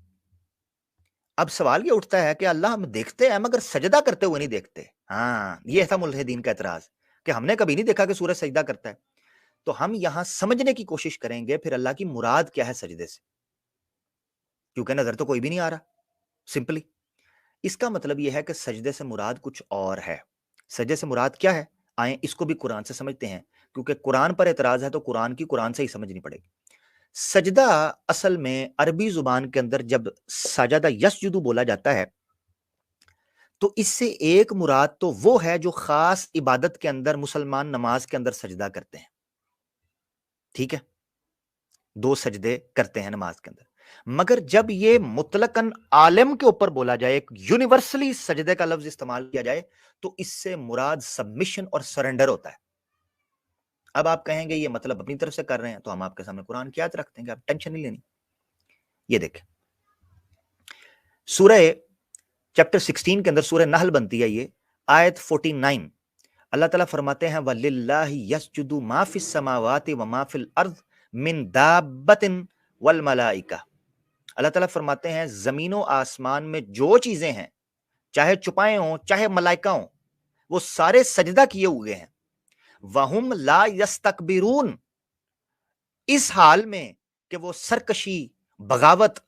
Speaker 1: اب سوال یہ اٹھتا ہے کہ اللہ ہم دیکھتے ہیں مگر سجدہ کرتے ہوئے نہیں دیکھتے، ہاں یہ تھا ملحدین کا اعتراض کہ ہم نے کبھی نہیں دیکھا کہ سورج سجدہ کرتا ہے، تو ہم یہاں سمجھنے کی کوشش کریں گے پھر اللہ کی مراد کیا ہے سجدے سے، کیونکہ نظر تو کوئی بھی نہیں آ رہا سمپلی، اس کا مطلب یہ ہے کہ سجدے سے مراد کچھ اور ہے، سجدے سے مراد کیا ہے، آئیں اس کو بھی قرآن سے سمجھتے ہیں، کیونکہ قرآن پر اعتراض ہے تو قرآن کی قرآن سے ہی سمجھنی پڑے گی۔ سجدہ اصل میں عربی زبان کے اندر جب سجدہ یسجدو بولا جاتا ہے تو اس سے ایک مراد تو وہ ہے جو خاص عبادت کے اندر مسلمان نماز کے اندر سجدہ کرتے ہیں، ٹھیک ہے، 2 سجدے کرتے ہیں نماز کے اندر، مگر جب یہ مطلقاً عالم کے اوپر بولا جائے، ایک یونیورسلی سجدے کا لفظ استعمال کیا جائے تو اس سے مراد سبمیشن اور سرنڈر ہوتا ہے۔ اب آپ کہیں گے یہ مطلب اپنی طرف سے کر رہے ہیں، تو ہم آپ کے سامنے قرآن کی آیت رکھتے ہیں کہ آپ ٹینشن نہیں لینی۔ یہ دیکھیں سورہ چیپٹر 16 کے اندر سورہ نحل بنتی ہے، یہ آیت 49، اللہ تعالیٰ فرماتے ہیں وَلِلَّهِ يَسْجُدُ مَا فِي السَّمَاوَاتِ وَمَا فِي الْأَرْضِ مِن دَابَّةٍ وَالْمَلَائِكَةِ، اللہ تعالیٰ فرماتے ہیں زمین و آسمان میں جو چیزیں ہیں چاہے چھپائے ہوں چاہے ملائکہ ہوں وہ سارے سجدہ کیے ہوئے ہیں، وَهُمْ لَا يَسْتَكْبِرُونَ، اس حال میں کہ وہ سرکشی، بغاوت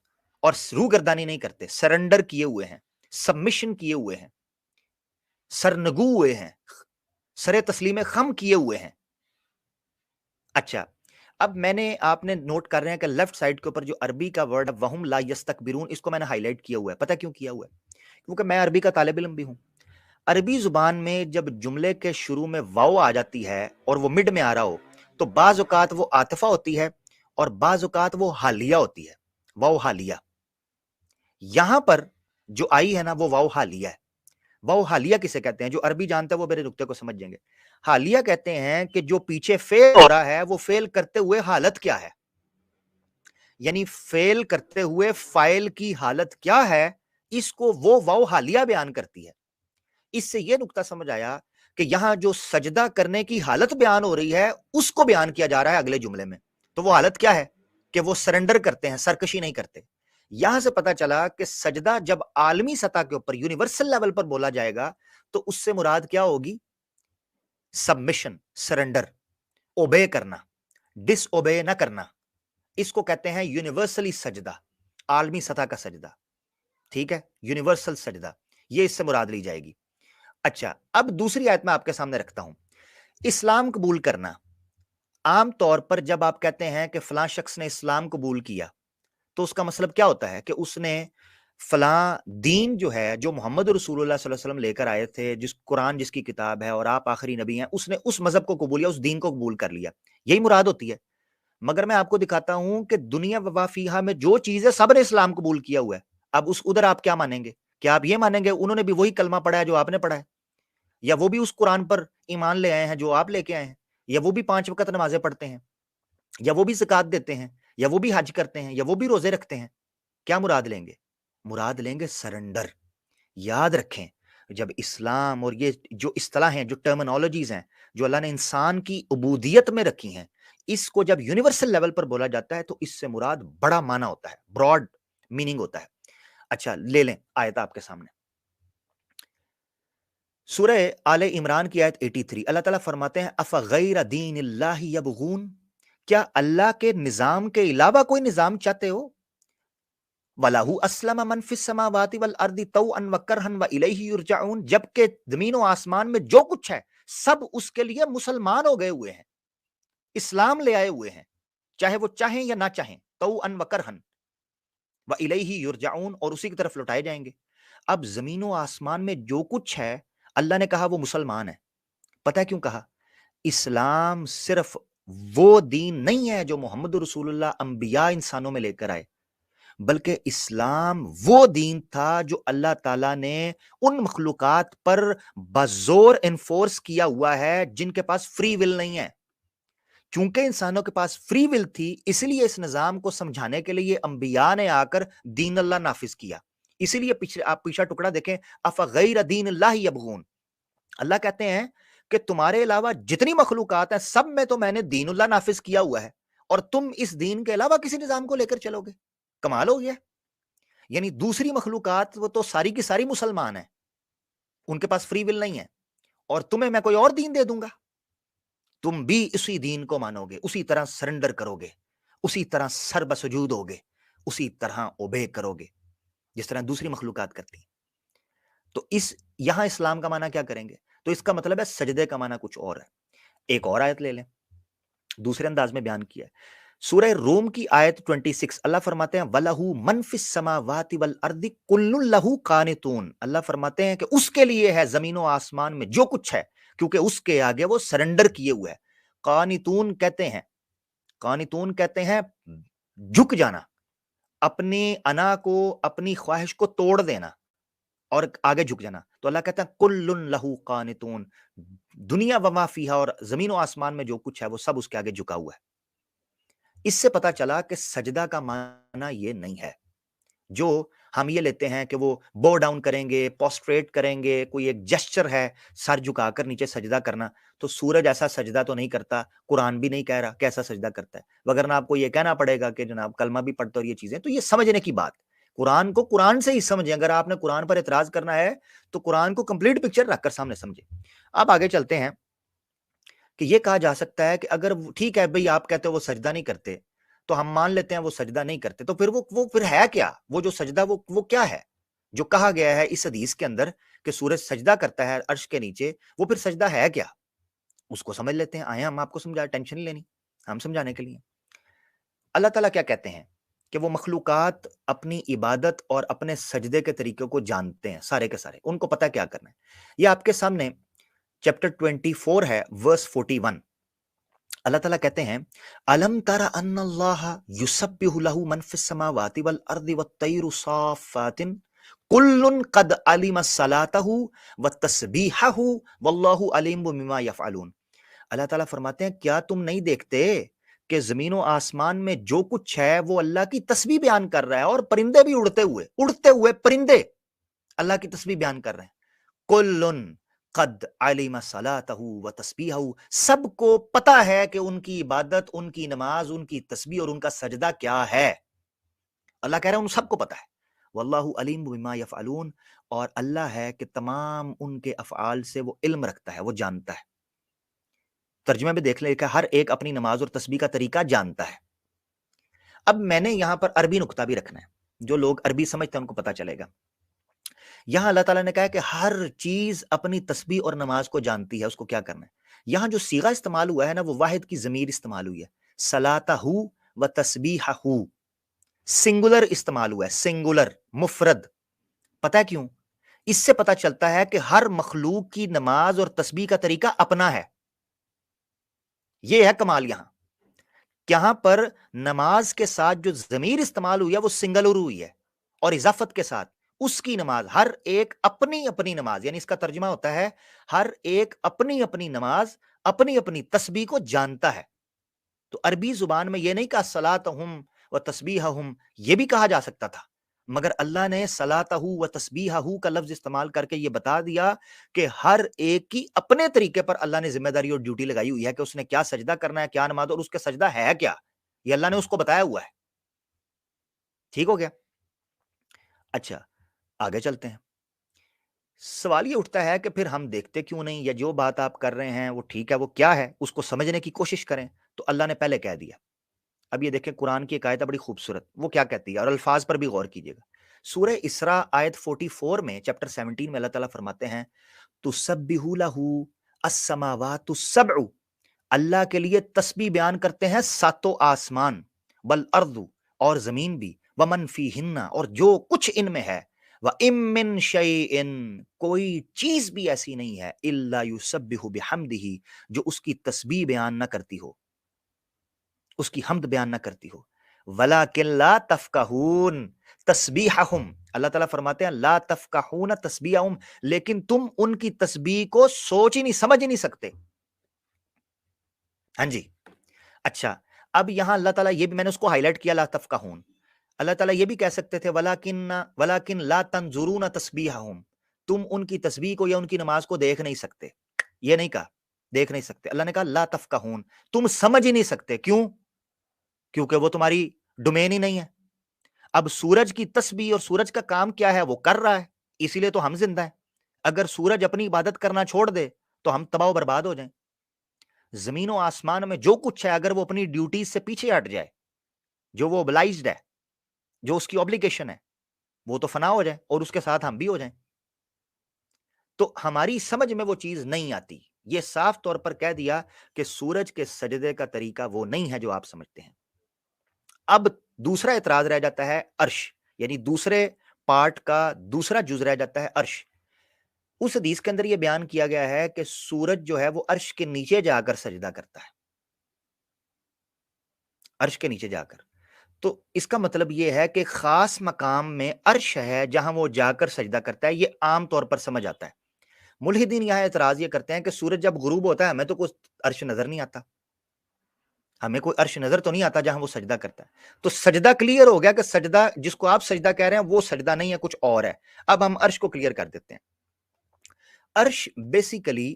Speaker 1: اور روگردانی نہیں کرتے، سرنڈر کیے ہوئے ہیں، سبمیشن کیے ہوئے ہیں، سرنگو ہوئے ہیں، سر تسلیم خم کیے ہوئے ہیں، اچھا، اب آپ نے نوٹ کر رہے ہیں کہ لیفٹ سائڈ کے اوپر جو عربی کا ورڈ ہے وہم لا یستکبرون، اس کو میں نے ہائی لائٹ کیا ہوا ہے. پتہ کیوں کیا ہوا ہے؟ کیونکہ میں عربی کا طالب علم بھی ہوں. عربی زبان میں جب جملے کے شروع میں واو آ جاتی ہے اور وہ مڈ میں آ رہا ہو تو بعض اوقات وہ عاطفہ ہوتی ہے اور بعض اوقات وہ حالیہ ہوتی ہے. واو حالیہ یہاں پر جو آئی ہے نا وہ واو حالیہ ہے. واو حالیہ کسے کہتے ہیں؟ جو عربی جانتا ہے وہ میرے نقطے کو سمجھ جائیں گے. حالیہ کہتے ہیں کہ جو پیچھے فعل ہو رہا ہے وہ فعل کرتے ہوئے حالت کیا ہے، یعنی فعل کرتے ہوئے فاعل کی حالت کیا ہے، اس کو وہ واو حالیہ بیان کرتی ہے. اس سے یہ نقطہ سمجھ آیا کہ یہاں جو سجدہ کرنے کی حالت بیان ہو رہی ہے اس کو بیان کیا جا رہا ہے اگلے جملے میں. تو وہ حالت کیا ہے کہ وہ سرنڈر کرتے ہیں، سرکشی نہیں کرتے. یہاں سے پتا چلا کہ سجدہ جب عالمی سطح کے اوپر یونیورسل لیول پر بولا جائے گا تو اس سے مراد کیا ہوگی؟ سبمشن، سرنڈر، اوبے کرنا، ڈس اوبے نہ کرنا. اس کو کہتے ہیں یونیورسلی سجدہ، عالمی سطح کا سجدہ. ٹھیک ہے، یونیورسل سجدہ، یہ اس سے مراد لی جائے گی. اچھا، اب دوسری آیت میں آپ کے سامنے رکھتا ہوں. اسلام قبول کرنا، عام طور پر جب آپ کہتے ہیں کہ فلاں شخص نے اسلام قبول کیا تو اس کا مطلب کیا ہوتا ہے کہ اس نے فلاں دین جو ہے، جو محمد رسول اللہ صلی اللہ علیہ وسلم لے کر آئے تھے، جس قرآن جس کی کتاب ہے اور آپ آخری نبی ہیں، اس نے اس مذہب کو قبول کیا، اس دین کو قبول کر لیا. یہی مراد ہوتی ہے. مگر میں آپ کو دکھاتا ہوں کہ دنیا وما فیہا میں جو چیز ہے سب نے اسلام قبول کیا ہوا ہے. اب ادھر آپ کیا مانیں گے؟ کیا آپ یہ مانیں گے انہوں نے بھی وہی کلمہ پڑھا ہے جو آپ نے پڑھا ہے، یا وہ بھی اس قرآن پر ایمان لے آئے ہیں جو آپ لے کے آئے ہیں، یا وہ بھی 5 وقت نمازیں پڑھتے ہیں، یا وہ بھی زکات دیتے ہیں، یا وہ بھی حج کرتے ہیں، یا وہ بھی روزے رکھتے ہیں؟ کیا مراد لیں گے؟ مراد لیں گے سرنڈر. یاد رکھیں، جب اسلام اور یہ جو اصطلاح ہیں، جو ٹرمنالوجیز ہیں جو اللہ نے انسان کی عبودیت میں رکھی ہیں، اس کو جب یونیورسل لیول پر بولا جاتا ہے تو اس سے مراد بڑا معنی ہوتا ہے، براڈ میننگ ہوتا ہے. اچھا، لے لیں آیت آپ کے سامنے. سورہ آل عمران کی آیت 83، اللہ تعالیٰ فرماتے ہیں افغیر دین اللہ یبغون، کیا اللہ کے نظام کے علاوہ کوئی نظام چاہتے ہو؟ وَلَهُ أَسْلَمَ مَنْ فِي السَّمَاوَاتِ وَالْأَرْضِ طَوْعًا وَكَرْهًا وَإِلَيْهِ يُرْجَعُونَ، جبکہ زمین و آسمان میں جو کچھ ہے سب اس کے لیے مسلمان ہو گئے ہوئے ہیں، اسلام لے آئے ہوئے ہیں، چاہے وہ چاہیں یا نہ چاہیں. طَوْعًا وَكَرْهًا وَإِلَيْهِ يُرْجَعُونَ، اور اسی کی طرف لوٹائے جائیں گے. اب زمین و آسمان میں جو کچھ ہے اللہ نے کہا وہ مسلمان ہے. پتہ کیوں کہا؟ اسلام صرف وہ دین نہیں ہے جو محمد رسول اللہ انبیاء انسانوں میں لے کر آئے، بلکہ اسلام وہ دین تھا جو اللہ تعالیٰ نے ان مخلوقات پر بزور انفورس کیا ہوا ہے جن کے پاس فری ول نہیں ہے. چونکہ انسانوں کے پاس فری ول تھی، اس لیے اس نظام کو سمجھانے کے لیے انبیاء نے آ کر دین اللہ نافذ کیا. اسی لیے آپ پیچھا ٹکڑا دیکھیں، افغیر دین اللہ یبغون، اللہ کہتے ہیں کہ تمہارے علاوہ جتنی مخلوقات ہیں سب میں تو میں نے دین اللہ نافذ کیا ہوا ہے، اور تم اس دین کے علاوہ کسی نظام کو لے کر چلو گے. کمال ہو گیا. یعنی دوسری مخلوقات وہ تو ساری کی ساری مسلمان ہیں، ان کے پاس فری ول نہیں ہے، اور تمہیں میں کوئی اور دین دے دوں گا، تم بھی اسی دین کو مانو گے، اسی طرح سرنڈر کرو گے، اسی طرح سر بسجود ہوگے، اسی طرح اوبے کرو گے جس طرح دوسری مخلوقات کرتی ہیں. تو یہاں اسلام کا معنی کیا کریں گے؟ تو اس کا مطلب ہے سجدے کا معنی کچھ اور ہے. ایک اور آیت لے لیں، دوسرے انداز میں بیان کیا ہے. سورہ روم کی آیت 26، اللہ فرماتے ہیں وَلَهُ مَن فِي السَّمَاوَاتِ وَالْأَرْضِ كُلٌّ لَهُ قَانِتُونَ، اللہ فرماتے ہیں کہ اس کے لیے ہے زمین و آسمان میں جو کچھ ہے، کیونکہ اس کے آگے وہ سرنڈر کیے ہوئے ہے. قانتون کہتے ہیں جھک جانا، اپنی انا کو، اپنی خواہش کو توڑ دینا اور آگے جھک جانا. تو اللہ کہتا ہے کُلٌّ لَهُ قَانِتُونَ، دنیا وما فیہا اور زمین و آسمان میں جو کچھ ہے وہ سب اس کے آگے جھکا ہوا ہے. اس سے پتا چلا کہ سجدہ کا معنی یہ نہیں ہے جو ہم یہ لیتے ہیں کہ وہ بو ڈاؤن کریں گے، پوسٹریٹ کریں گے، کوئی ایک جسچر ہے سر جھکا کر نیچے سجدہ کرنا. تو سورج ایسا سجدہ تو نہیں کرتا، قرآن بھی نہیں کہہ رہا کیسا سجدہ کرتا ہے، وگرنہ آپ کو یہ کہنا پڑے گا کہ جناب کلمہ بھی پڑھتے اور یہ چیزیں. تو یہ سمجھنے کی بات، قرآن کو قرآن سے ہی سمجھیں. اگر آپ نے قرآن پر اعتراض کرنا ہے تو قرآن کو کمپلیٹ پکچر رکھ کر سامنے سمجھیں. اب آگے چلتے ہیں کہ یہ کہا جا سکتا ہے کہ اگر ٹھیک ہے بھئی آپ کہتے ہو وہ سجدہ نہیں کرتے تو ہم مان لیتے ہیں وہ سجدہ نہیں کرتے، تو پھر وہ پھر ہے کیا؟ وہ جو سجدہ وہ کیا ہے جو کہا گیا ہے اس حدیث کے اندر کہ سورج سجدہ کرتا ہے عرش کے نیچے، وہ پھر سجدہ ہے کیا؟ اس کو سمجھ لیتے ہیں. آئیں ہم آپ کو سمجھا، ٹینشن نہیں لینی. ہم سمجھانے کے لیے اللہ تعالیٰ کیا کہتے ہیں کہ وہ مخلوقات اپنی عبادت اور اپنے سجدے کے طریقوں کو جانتے ہیں، سارے کے سارے، ان کو پتہ کیا کرنا ہے۔ یہ آپ کے سامنے چیپٹر 24 ہے، ورس 41۔ اللہ تعالیٰ کہتے ہیں الم تر ان اللہ یسبح له من فی السماوات والارض والطیر صافات کل قد علم صلاتہ وتسبیحہ واللہ علیم بما یفعلون۔ اللہ تعالیٰ فرماتے ہیں کیا تم نہیں دیکھتے کہ زمین و آسمان میں جو کچھ ہے وہ اللہ کی تسبیح بیان کر رہا ہے، اور پرندے بھی اڑتے ہوئے پرندے اللہ کی تسبیح بیان کر رہے ہیں۔ کلن قد علم صلاتہ و تسبیحہ، سب کو پتا ہے کہ ان کی عبادت، ان کی نماز، ان کی تسبیح اور ان کا سجدہ کیا ہے۔ اللہ کہہ رہا ہے ان سب کو پتا ہے۔ واللہ علیم بما یفعلون، اور اللہ ہے کہ تمام ان کے افعال سے وہ علم رکھتا ہے، وہ جانتا ہے۔ ترجمہ میں دیکھ لیں کہ ہر ایک اپنی نماز اور تسبیح کا طریقہ جانتا ہے۔ اب میں نے یہاں پر عربی نقطہ بھی رکھنا ہے، جو لوگ عربی سمجھتے ہیں ان کو پتا چلے گا۔ یہاں اللہ تعالیٰ نے کہا ہے کہ ہر چیز اپنی تسبیح اور نماز کو جانتی ہے، اس کو کیا کرنا ہے۔ یہاں جو صیغہ استعمال ہوا ہے نا، وہ واحد کی ضمیر استعمال ہوئی ہے، صلاتہ و تسبیحہ، سنگولر استعمال ہوا ہے، سنگولر، مفرد۔ پتہ ہے کیوں؟ اس سے پتہ چلتا ہے کہ ہر مخلوق کی نماز اور تسبیح کا طریقہ اپنا ہے۔ یہ ہے کمال یہاں پر نماز کے ساتھ جو ضمیر استعمال ہوئی ہے وہ سنگولر ہوئی ہے، اور اضافت کے ساتھ اس کی نماز، ہر ایک اپنی اپنی نماز، یعنی اس کا ترجمہ ہوتا ہے ہر ایک اپنی اپنی نماز، اپنی اپنی تسبیح کو جانتا ہے۔ تو عربی زبان میں یہ نہیں کہا صلاتہم و تسبیحہم، یہ بھی کہا جا سکتا تھا، مگر اللہ نے صلاتہ و تسبیحہ کا لفظ استعمال کر کے یہ بتا دیا کہ ہر ایک کی اپنے طریقے پر اللہ نے ذمہ داری اور ڈیوٹی لگائی ہوئی ہے کہ اس نے کیا سجدہ کرنا ہے، کیا نماز، اور اس کا سجدہ ہے کیا، یہ اللہ نے اس کو بتایا ہوا ہے۔ ٹھیک ہو گیا؟ اچھا، آگے چلتے ہیں۔ سوال یہ اٹھتا ہے کہ پھر ہم دیکھتے کیوں نہیں، یا جو بات آپ کر رہے ہیں وہ ٹھیک ہے، وہ کیا ہے، اس کو سمجھنے کی کوشش کریں۔ تو اللہ نے پہلے کہہ دیا۔ اب یہ دیکھیں قرآن کی ایک آیت ہے بڑی خوبصورت، وہ کیا کہتی ہے، اور الفاظ پر بھی غور کیجیے گا۔ سورہ اسراء آیت 44 میں، چیپٹر 17 میں اللہ تعالیٰ فرماتے ہیں تسبح لہ السماوات السبع، اللہ کے لیے تسبیح بیان کرتے ہیں ساتوں آسمان، والارض، اور زمین بھی، ومن فیہن، اور جو کچھ ان میں ہے، وَإِن مِّن شَيْءٍ، کوئی چیز بھی ایسی نہیں ہے، إِلَّا يُسَبِّحُ بِحَمْدِهِ، جو اس کی تسبیح بیان نہ کرتی ہو، اس کی حمد بیان نہ کرتی ہو۔ وَلَٰكِن لَا تَفْقَهُونَ تَسْبِيحَهُمْ، اللہ تعالیٰ فرماتے ہیں لا تفقہون تسبیحہم، لیکن تم ان کی تسبیح کو سوچ ہی نہیں، سمجھ ہی نہیں سکتے۔ ہاں جی، اچھا، اب یہاں اللہ تعالیٰ یہ بھی، میں نے اس کو ہائی لائٹ کیا، لا تفقہون، اللہ تعالیٰ یہ بھی کہہ سکتے تھے وَلَٰكِن لَا تَنظُرُونَ تَسْبِيحَهُمْ، تم ان کی تسبیح کو یا ان کی نماز کو دیکھ نہیں سکتے۔ یہ نہیں کہا دیکھ نہیں سکتے، اللہ نے کہا لا تفقہون، تم سمجھ ہی نہیں سکتے۔ کیوں؟ کیونکہ وہ تمہاری ڈومین ہی نہیں ہے۔ اب سورج کی تسبیح اور سورج کا کام کیا ہے، وہ کر رہا ہے، اسی لیے تو ہم زندہ ہیں۔ اگر سورج اپنی عبادت کرنا چھوڑ دے تو ہم تباہ و برباد ہو جائیں۔ زمین و آسمان میں جو کچھ ہے، اگر وہ اپنی ڈیوٹیز سے پیچھے ہٹ جائے، جو وہ اوبلائزڈ ہے، جو اس کی اوبلیگیشن ہے، وہ تو فنا ہو جائے، اور اس کے ساتھ ہم بھی ہو جائیں۔ تو ہماری سمجھ میں وہ چیز نہیں آتی۔ یہ صاف طور پر کہہ دیا کہ سورج کے سجدے کا طریقہ وہ نہیں ہے جو آپ سمجھتے ہیں۔ اب دوسرا اعتراض رہ جاتا ہے عرش، یعنی دوسرے پارٹ کا دوسرا جز رہ جاتا ہے عرش۔ اس حدیث کے اندر یہ بیان کیا گیا ہے کہ سورج جو ہے وہ عرش کے نیچے جا کر سجدہ کرتا ہے، عرش کے نیچے جا کر۔ تو اس کا مطلب یہ ہے کہ خاص مقام میں عرش ہے جہاں وہ جا کر سجدہ کرتا ہے، یہ عام طور پر سمجھ آتا ہے۔ ملحدین یہاں اعتراض یہ کرتے ہیں کہ سورج جب غروب ہوتا ہے ہمیں تو کوئی عرش نظر نہیں آتا، ہمیں کوئی عرش نظر تو نہیں آتا جہاں وہ سجدہ کرتا ہے۔ تو سجدہ کلیئر ہو گیا کہ سجدہ جس کو آپ سجدہ کہہ رہے ہیں وہ سجدہ نہیں ہے، کچھ اور ہے۔ اب ہم عرش کو کلیئر کر دیتے ہیں۔ عرش بیسیکلی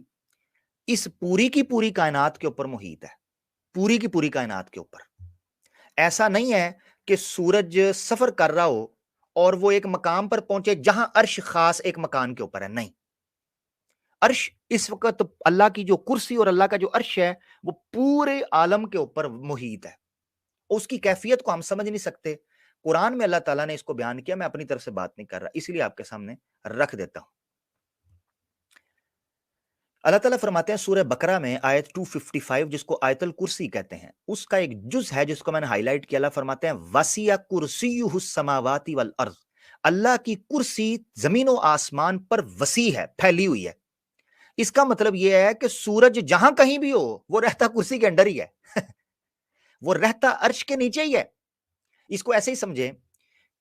Speaker 1: اس پوری کی پوری کائنات کے اوپر محیط ہے، پوری کی پوری کائنات کے اوپر۔ ایسا نہیں ہے کہ سورج سفر کر رہا ہو اور وہ ایک مقام پر پہنچے جہاں عرش خاص ایک مکان کے اوپر ہے، نہیں۔ عرش اس وقت اللہ کی جو کرسی اور اللہ کا جو عرش ہے وہ پورے عالم کے اوپر محیط ہے، اس کی کیفیت کو ہم سمجھ نہیں سکتے۔ قرآن میں اللہ تعالیٰ نے اس کو بیان کیا، میں اپنی طرف سے بات نہیں کر رہا، اسی لیے آپ کے سامنے رکھ دیتا ہوں۔ اللہ تعالیٰ فرماتے ہیں سورہ بقرہ میں آیت 255 جس کو آیت الکرسی کہتے ہیں، اس کا ایک جز ہے جس کو میں نے ہائی لائٹ کیا. اللہ فرماتے ہیں وسیع کرسیہ السماوات والارض، اللہ کی کرسی زمین و آسمان پر وسیع ہے، پھیلی ہوئی ہے. اس کا مطلب یہ ہے کہ سورج جہاں کہیں بھی ہو وہ رہتا کرسی کے اندر ہی ہے وہ رہتا عرش کے نیچے ہی ہے. اس کو ایسے ہی سمجھیں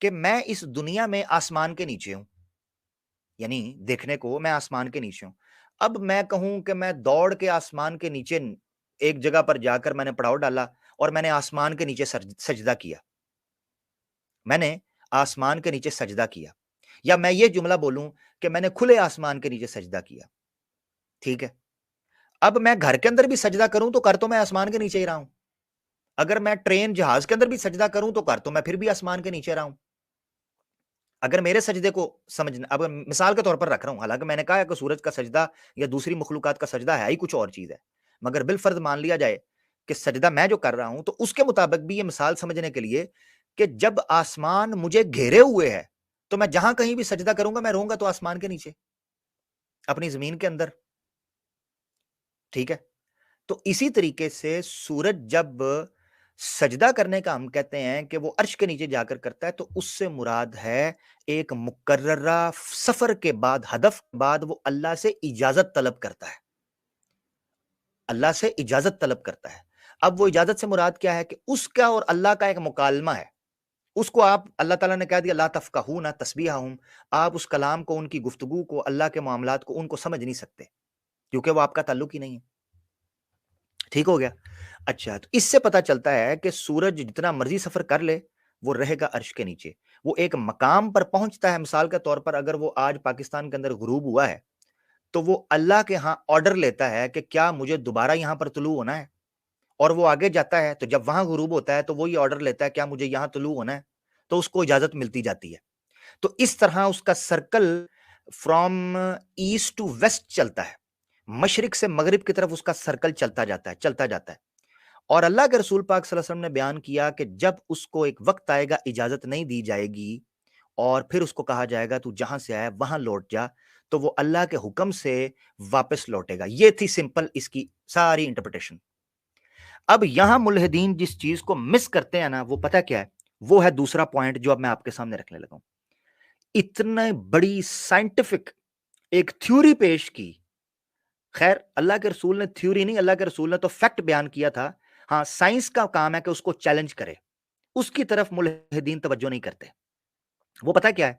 Speaker 1: کہ میں اس دنیا میں آسمان کے نیچے ہوں، یعنی دیکھنے کو میں آسمان کے نیچے ہوں. اب میں کہوں کہ میں دوڑ کے آسمان کے نیچے ایک جگہ پر جا کر میں نے پڑاؤ ڈالا اور میں نے آسمان کے نیچے سجدہ کیا، میں نے آسمان کے نیچے سجدہ کیا، یا میں یہ جملہ بولوں کہ میں نے کھلے آسمان کے نیچے سجدہ کیا، ٹھیک ہے. اب میں گھر کے اندر بھی سجدہ کروں تو کر تو میں آسمان کے نیچے ہی رہا ہوں. اگر میں ٹرین جہاز کے اندر بھی سجدہ کروں تو کر تو میں پھر بھی آسمان کے نیچے رہا ہوں. اگر میرے سجدے کو سمجھنا، اب مثال کے طور پر رکھ رہا ہوں، حالانکہ میں نے کہا ہے کہ سورج کا سجدہ یا دوسری مخلوقات کا سجدہ ہے ہی کچھ اور چیز ہے، مگر بالفرض مان لیا جائے کہ سجدہ میں جو کر رہا ہوں تو اس کے مطابق بھی یہ مثال سمجھنے کے لیے کہ جب آسمان مجھے گھیرے ہوئے ہے تو میں جہاں کہیں بھی سجدہ کروں گا میں رہوں گا تو آسمان کے نیچے، اپنی زمین کے اندر، ٹھیک ہے. تو اسی طریقے سے سورج جب سجدہ کرنے کا ہم کہتے ہیں کہ وہ عرش کے نیچے جا کر کرتا ہے تو اس سے مراد ہے ایک مقررہ سفر کے بعد، ہدف کے بعد وہ اللہ سے اجازت طلب کرتا ہے، اللہ سے اجازت طلب کرتا ہے. اب وہ اجازت سے مراد کیا ہے کہ اس کا اور اللہ کا ایک مکالمہ ہے، اس کو آپ، اللہ تعالیٰ نے کہہ دیا لا تفقہون تسبیحہم، آپ اس کلام کو، ان کی گفتگو کو، اللہ کے معاملات کو ان کو سمجھ نہیں سکتے کیونکہ وہ آپ کا تعلق ہی نہیں ہے. ٹھیک ہو گیا. اچھا، تو اس سے پتا چلتا ہے کہ سورج جتنا مرضی سفر کر لے وہ رہے گا عرش کے نیچے. وہ ایک مقام پر پہنچتا ہے، مثال کے طور پر اگر وہ آج پاکستان کے اندر غروب ہوا ہے تو وہ اللہ کے ہاں آرڈر لیتا ہے کہ کیا مجھے دوبارہ یہاں پر طلوع ہونا ہے، اور وہ آگے جاتا ہے تو جب وہاں غروب ہوتا ہے تو وہ یہ آرڈر لیتا ہے کیا مجھے یہاں طلوع ہونا ہے، تو اس کو اجازت ملتی جاتی ہے. تو اس طرح اس کا circle from east to west چلتا ہے، مشرق سے مغرب کی طرف اس کا سرکل چلتا جاتا ہے، چلتا جاتا ہے. اور اللہ کے رسول پاک صلی اللہ علیہ وسلم نے بیان کیا کہ جب اس کو ایک وقت آئے گا اجازت نہیں دی جائے گی اور پھر اس کو کہا جائے گا تو جہاں سے آیا وہاں لوٹ جا، تو وہ اللہ کے حکم سے واپس لوٹے گا. یہ تھی سمپل اس کی ساری انٹرپریٹیشن. اب یہاں ملحدین جس چیز کو مس کرتے ہیں نا، وہ پتہ کیا ہے؟ وہ ہے دوسرا پوائنٹ جو اب میں آپ کے سامنے رکھنے لگا ہوں. اتنے بڑی سائنٹیفک ایک تھیوری پیش کی. خیر اللہ کے رسول نے تھیوری نہیں، اللہ کے رسول نے تو فیکٹ بیان کیا تھا. ہاں سائنس کا کام ہے کہ اس کو چیلنج کرے، اس کی طرف ملحدین توجہ نہیں کرتے. وہ پتہ کیا ہے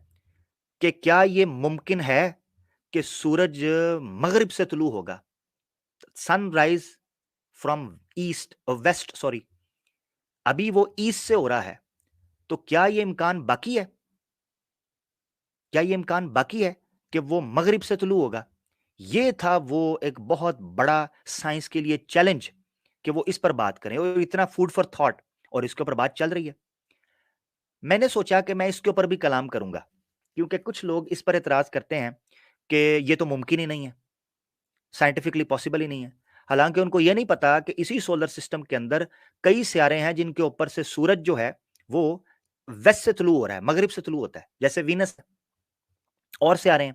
Speaker 1: کہ کیا یہ ممکن ہے کہ سورج مغرب سے طلوع ہوگا، sun rise from east west, sorry ابھی وہ ایسٹ سے ہو رہا ہے، تو کیا یہ امکان باقی ہے؟ کیا یہ امکان باقی ہے کہ وہ مغرب سے طلوع ہوگا؟ یہ تھا وہ ایک بہت بڑا سائنس کے لیے چیلنج کہ وہ اس پر بات کریں، اور اتنا فوڈ فار تھاٹ، اور اس کے اوپر بات چل رہی ہے. میں نے سوچا کہ میں اس کے اوپر بھی کلام کروں گا کیونکہ کچھ لوگ اس پر اعتراض کرتے ہیں کہ یہ تو ممکن ہی نہیں ہے، سائنٹیفکلی پاسبل ہی نہیں ہے. حالانکہ ان کو یہ نہیں پتا کہ اسی سولر سسٹم کے اندر کئی سیارے ہیں جن کے اوپر سے سورج جو ہے وہ ویسٹ سے طلوع ہو رہا ہے، مغرب سے طلوع ہوتا ہے، جیسے وینس اور سیارے ہیں،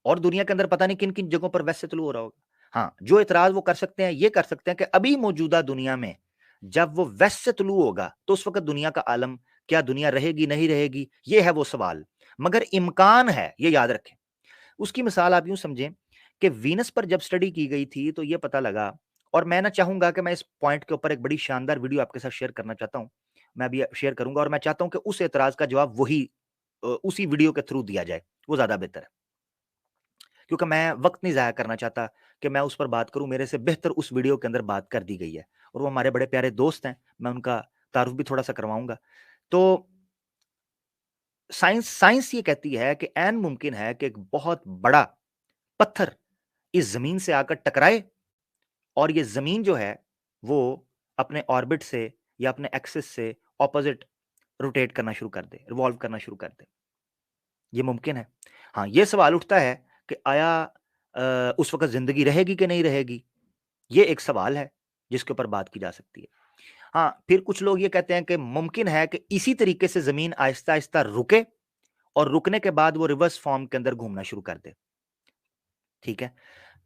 Speaker 1: اور دنیا کے اندر پتہ نہیں کن کن جگہوں پر ویسٹ سے طلوع ہو رہا ہوگا. ہاں جو اعتراض وہ کر سکتے ہیں، یہ کر سکتے ہیں کہ ابھی موجودہ دنیا میں جب وہ ویسٹ سے طلوع ہوگا تو اس وقت دنیا کا عالم، کیا دنیا رہے گی نہیں رہے گی، یہ ہے وہ سوال. مگر امکان ہے، یہ یاد رکھیں. اس کی مثال آپ یوں سمجھیں کہ وینس پر جب سٹڈی کی گئی تھی تو یہ پتہ لگا، اور میں نہ چاہوں گا کہ میں اس پوائنٹ کے اوپر ایک بڑی شاندار ویڈیو آپ کے ساتھ شیئر کرنا چاہتا ہوں، میں ابھی شیئر کروں گا، اور میں چاہتا ہوں کہ اس اعتراض کا جواب وہی اسی ویڈیو کے تھرو دیا جائے، وہ زیادہ بہتر ہے. کیونکہ میں وقت نہیں ضائع کرنا چاہتا کہ میں اس پر بات کروں، میرے سے بہتر اس ویڈیو کے اندر بات کر دی گئی ہے، اور وہ ہمارے بڑے پیارے دوست ہیں، میں ان کا تعارف بھی تھوڑا سا کرواؤں گا. تو سائنس یہ کہتی ہے کہ عین ممکن ہے کہ ایک بہت بڑا پتھر اس زمین سے آ کر ٹکرائے، اور یہ زمین جو ہے وہ اپنے آربٹ سے یا اپنے ایکسس سے اپوزٹ روٹیٹ کرنا شروع کر دے، ریوالو کرنا شروع کر دے. یہ ممکن ہے. ہاں یہ سوال اٹھتا ہے کہ آیا اس وقت زندگی رہے گی کہ نہیں رہے گی؟ یہ ایک سوال ہے جس کے اوپر بات کی جا سکتی ہے. ہاں پھر کچھ لوگ یہ کہتے ہیں کہ ممکن ہے کہ اسی طریقے سے زمین آہستہ آہستہ رکے اور رکنے کے بعد وہ ریورس فارم کے اندر گھومنا شروع کر دے. ٹھیک ہے.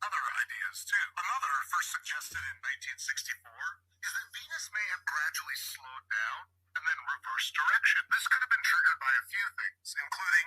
Speaker 2: Other ideas too. Another first suggested in 1964 is that Venus may have gradually slowed down and then reversed direction. This could have been triggered by a few things, including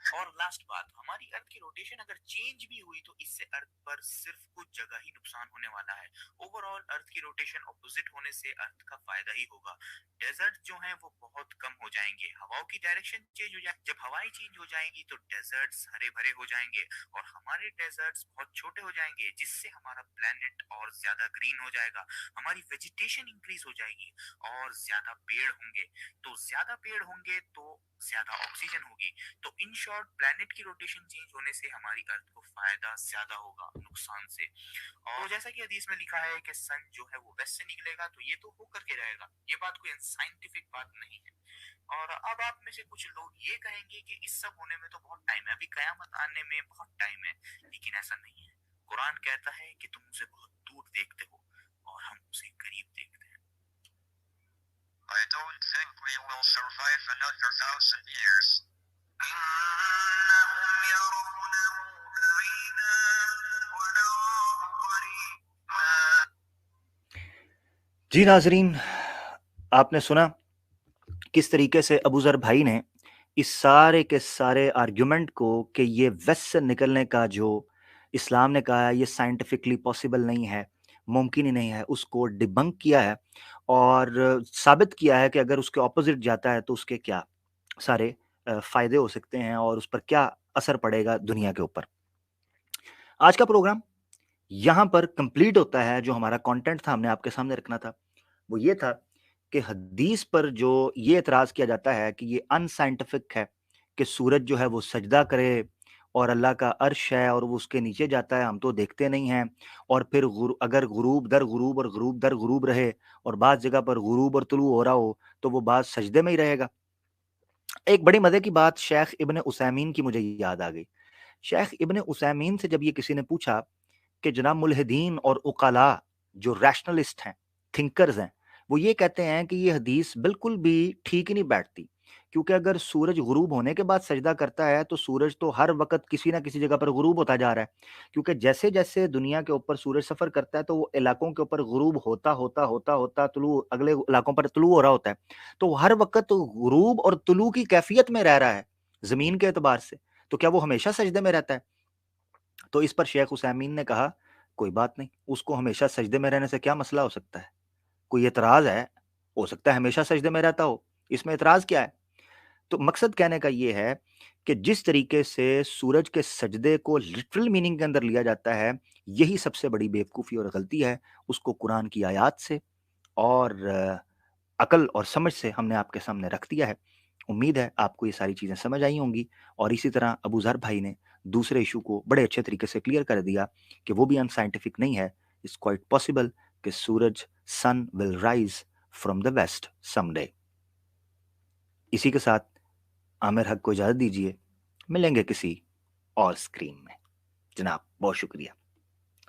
Speaker 3: اور last بات، ہماری ارتھ کی روٹیشن اگر change بھی ہوئی تو اس سے ارتھ پر صرف کچھ جگہ ہی نقصان ہونے والا ہے. اوور آل ارتھ کی روٹیشن اپوزٹ ہونے سے ارتھ کا فائدہ ہی ہوگا. ڈیزرٹ جو ہیں وہ بہت کم ہو جائیں گے، ہواؤں کی ڈائریکشن چینج ہو جائے. جب ہوائیں چینج ہو جائیں گی تو ڈیزرٹس ہرے بھرے ہو جائیں گے اور ہمارے ڈیزرٹس بہت چھوٹے ہو جائیں گے، جس سے ہمارا پلانٹ اور زیادہ گرین ہو جائے گا، ہماری ویجیٹیشن انکریز ہو جائے گی اور زیادہ پیڑ ہوں گے. تو زیادہ پیڑ ہوں گے تو زیادہ آکسیجن ہوگی. تو ان شارٹ پلانٹ کی روٹیشن چینج ہونے سے ہماری ارتھ کو فائدہ زیادہ ہوگا نقصان سے. اور جیسا کہ حدیث میں لکھا ہے کہ سن جو ہے وہ ویسٹ سے نکلے گا تو یہ تو ہو کر کے رہے گا، یہ بات کوئی سائنٹیفک بات نہیں ہے. اور اب آپ میں سے کچھ لوگ یہ کہیں گے کہ اس سب ہونے میں تو بہت ٹائم ہے، ابھی قیامت آنے میں بہت ٹائم ہے. لیکن ایسا نہیں ہے. قرآن کہتا ہے کہ تم اسے بہت دور دیکھتے ہو اور ہم اسے قریب دیکھتے ہیں.
Speaker 2: I don't think we will survive another 1,000 years. إنهم يرونه بعيدا ونراه قريبا.
Speaker 1: جی ناظرین، آپ نے سنا کس طریقے سے ابو ذر بھائی نے اس سارے کے سارے آرگیومنٹ کو کہ یہ ویسٹ سے نکلنے کا جو اسلام نے کہا ہے یہ سائنٹیفکلی پاسبل نہیں ہے، ممکن ہی نہیں ہے، اس کو ڈیبنک کیا ہے اور ثابت کیا ہے کہ اگر اس کے اپوزٹ جاتا ہے تو اس کے کیا سارے فائدے ہو سکتے ہیں اور اس پر کیا اثر پڑے گا دنیا کے اوپر. آج کا پروگرام یہاں پر کمپلیٹ ہوتا ہے. جو ہمارا کانٹینٹ تھا ہم نے آپ کے سامنے رکھنا تھا وہ یہ تھا کہ حدیث پر جو یہ اعتراض کیا جاتا ہے کہ یہ ان سائنٹیفک ہے کہ سورج جو ہے وہ سجدہ کرے اور اللہ کا عرش ہے اور وہ اس کے نیچے جاتا ہے، ہم تو دیکھتے نہیں ہیں، اور پھر اگر غروب در غروب اور غروب در غروب رہے اور بعض جگہ پر غروب اور طلوع ہو رہا ہو تو وہ بعض سجدے میں ہی رہے گا. ایک بڑی مزے کی بات شیخ ابن عثیمین کی مجھے یاد آ گئی. شیخ ابن عثیمین سے جب یہ کسی نے پوچھا کہ جناب ملحدین اور عقلاء جو ریشنلسٹ ہیں، تھنکرز ہیں، وہ یہ کہتے ہیں کہ یہ حدیث بالکل بھی ٹھیک ہی نہیں بیٹھتی، کیونکہ اگر سورج غروب ہونے کے بعد سجدہ کرتا ہے تو سورج تو ہر وقت کسی نہ کسی جگہ پر غروب ہوتا جا رہا ہے، کیونکہ جیسے جیسے دنیا کے اوپر سورج سفر کرتا ہے تو وہ علاقوں کے اوپر غروب ہوتا ہوتا ہوتا ہوتا طلوع اگلے علاقوں پر طلوع ہو رہا ہوتا ہے، تو وہ ہر وقت غروب اور طلوع کی کیفیت میں رہ رہا ہے زمین کے اعتبار سے. تو کیا وہ ہمیشہ سجدے میں رہتا ہے؟ تو اس پر شیخ عثیمین نے کہا کوئی بات نہیں، اس کو ہمیشہ سجدے میں رہنے سے کیا مسئلہ ہو سکتا ہے؟ کوئی اعتراض ہے؟ ہو سکتا ہے ہمیشہ سجدے میں رہتا ہو، اس میں اعتراض کیا ہے؟ تو مقصد کہنے کا یہ ہے کہ جس طریقے سے سورج کے سجدے کو لٹرل میننگ کے اندر لیا جاتا ہے، یہی سب سے بڑی بیوقوفی اور غلطی ہے. اس کو قرآن کی آیات سے اور عقل اور سمجھ سے ہم نے آپ کے سامنے رکھ دیا ہے. امید ہے آپ کو یہ ساری چیزیں سمجھ آئی ہوں گی، اور اسی طرح ابو ذر بھائی نے دوسرے ایشو کو بڑے اچھے طریقے سے کلیئر کر دیا کہ وہ بھی ان سائنٹیفک نہیں ہے. اٹس کوائٹ پاسبل کہ سورج sun will rise from the west some day. اسی کے ساتھ عامر حق کو اجازت دیجیے، ملیں گے کسی اور اسکرین میں. جناب بہت شکریہ،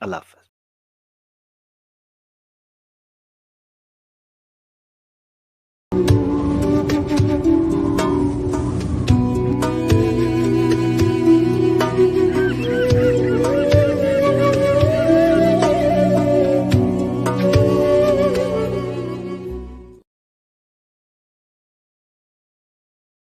Speaker 1: اللہ حافظ.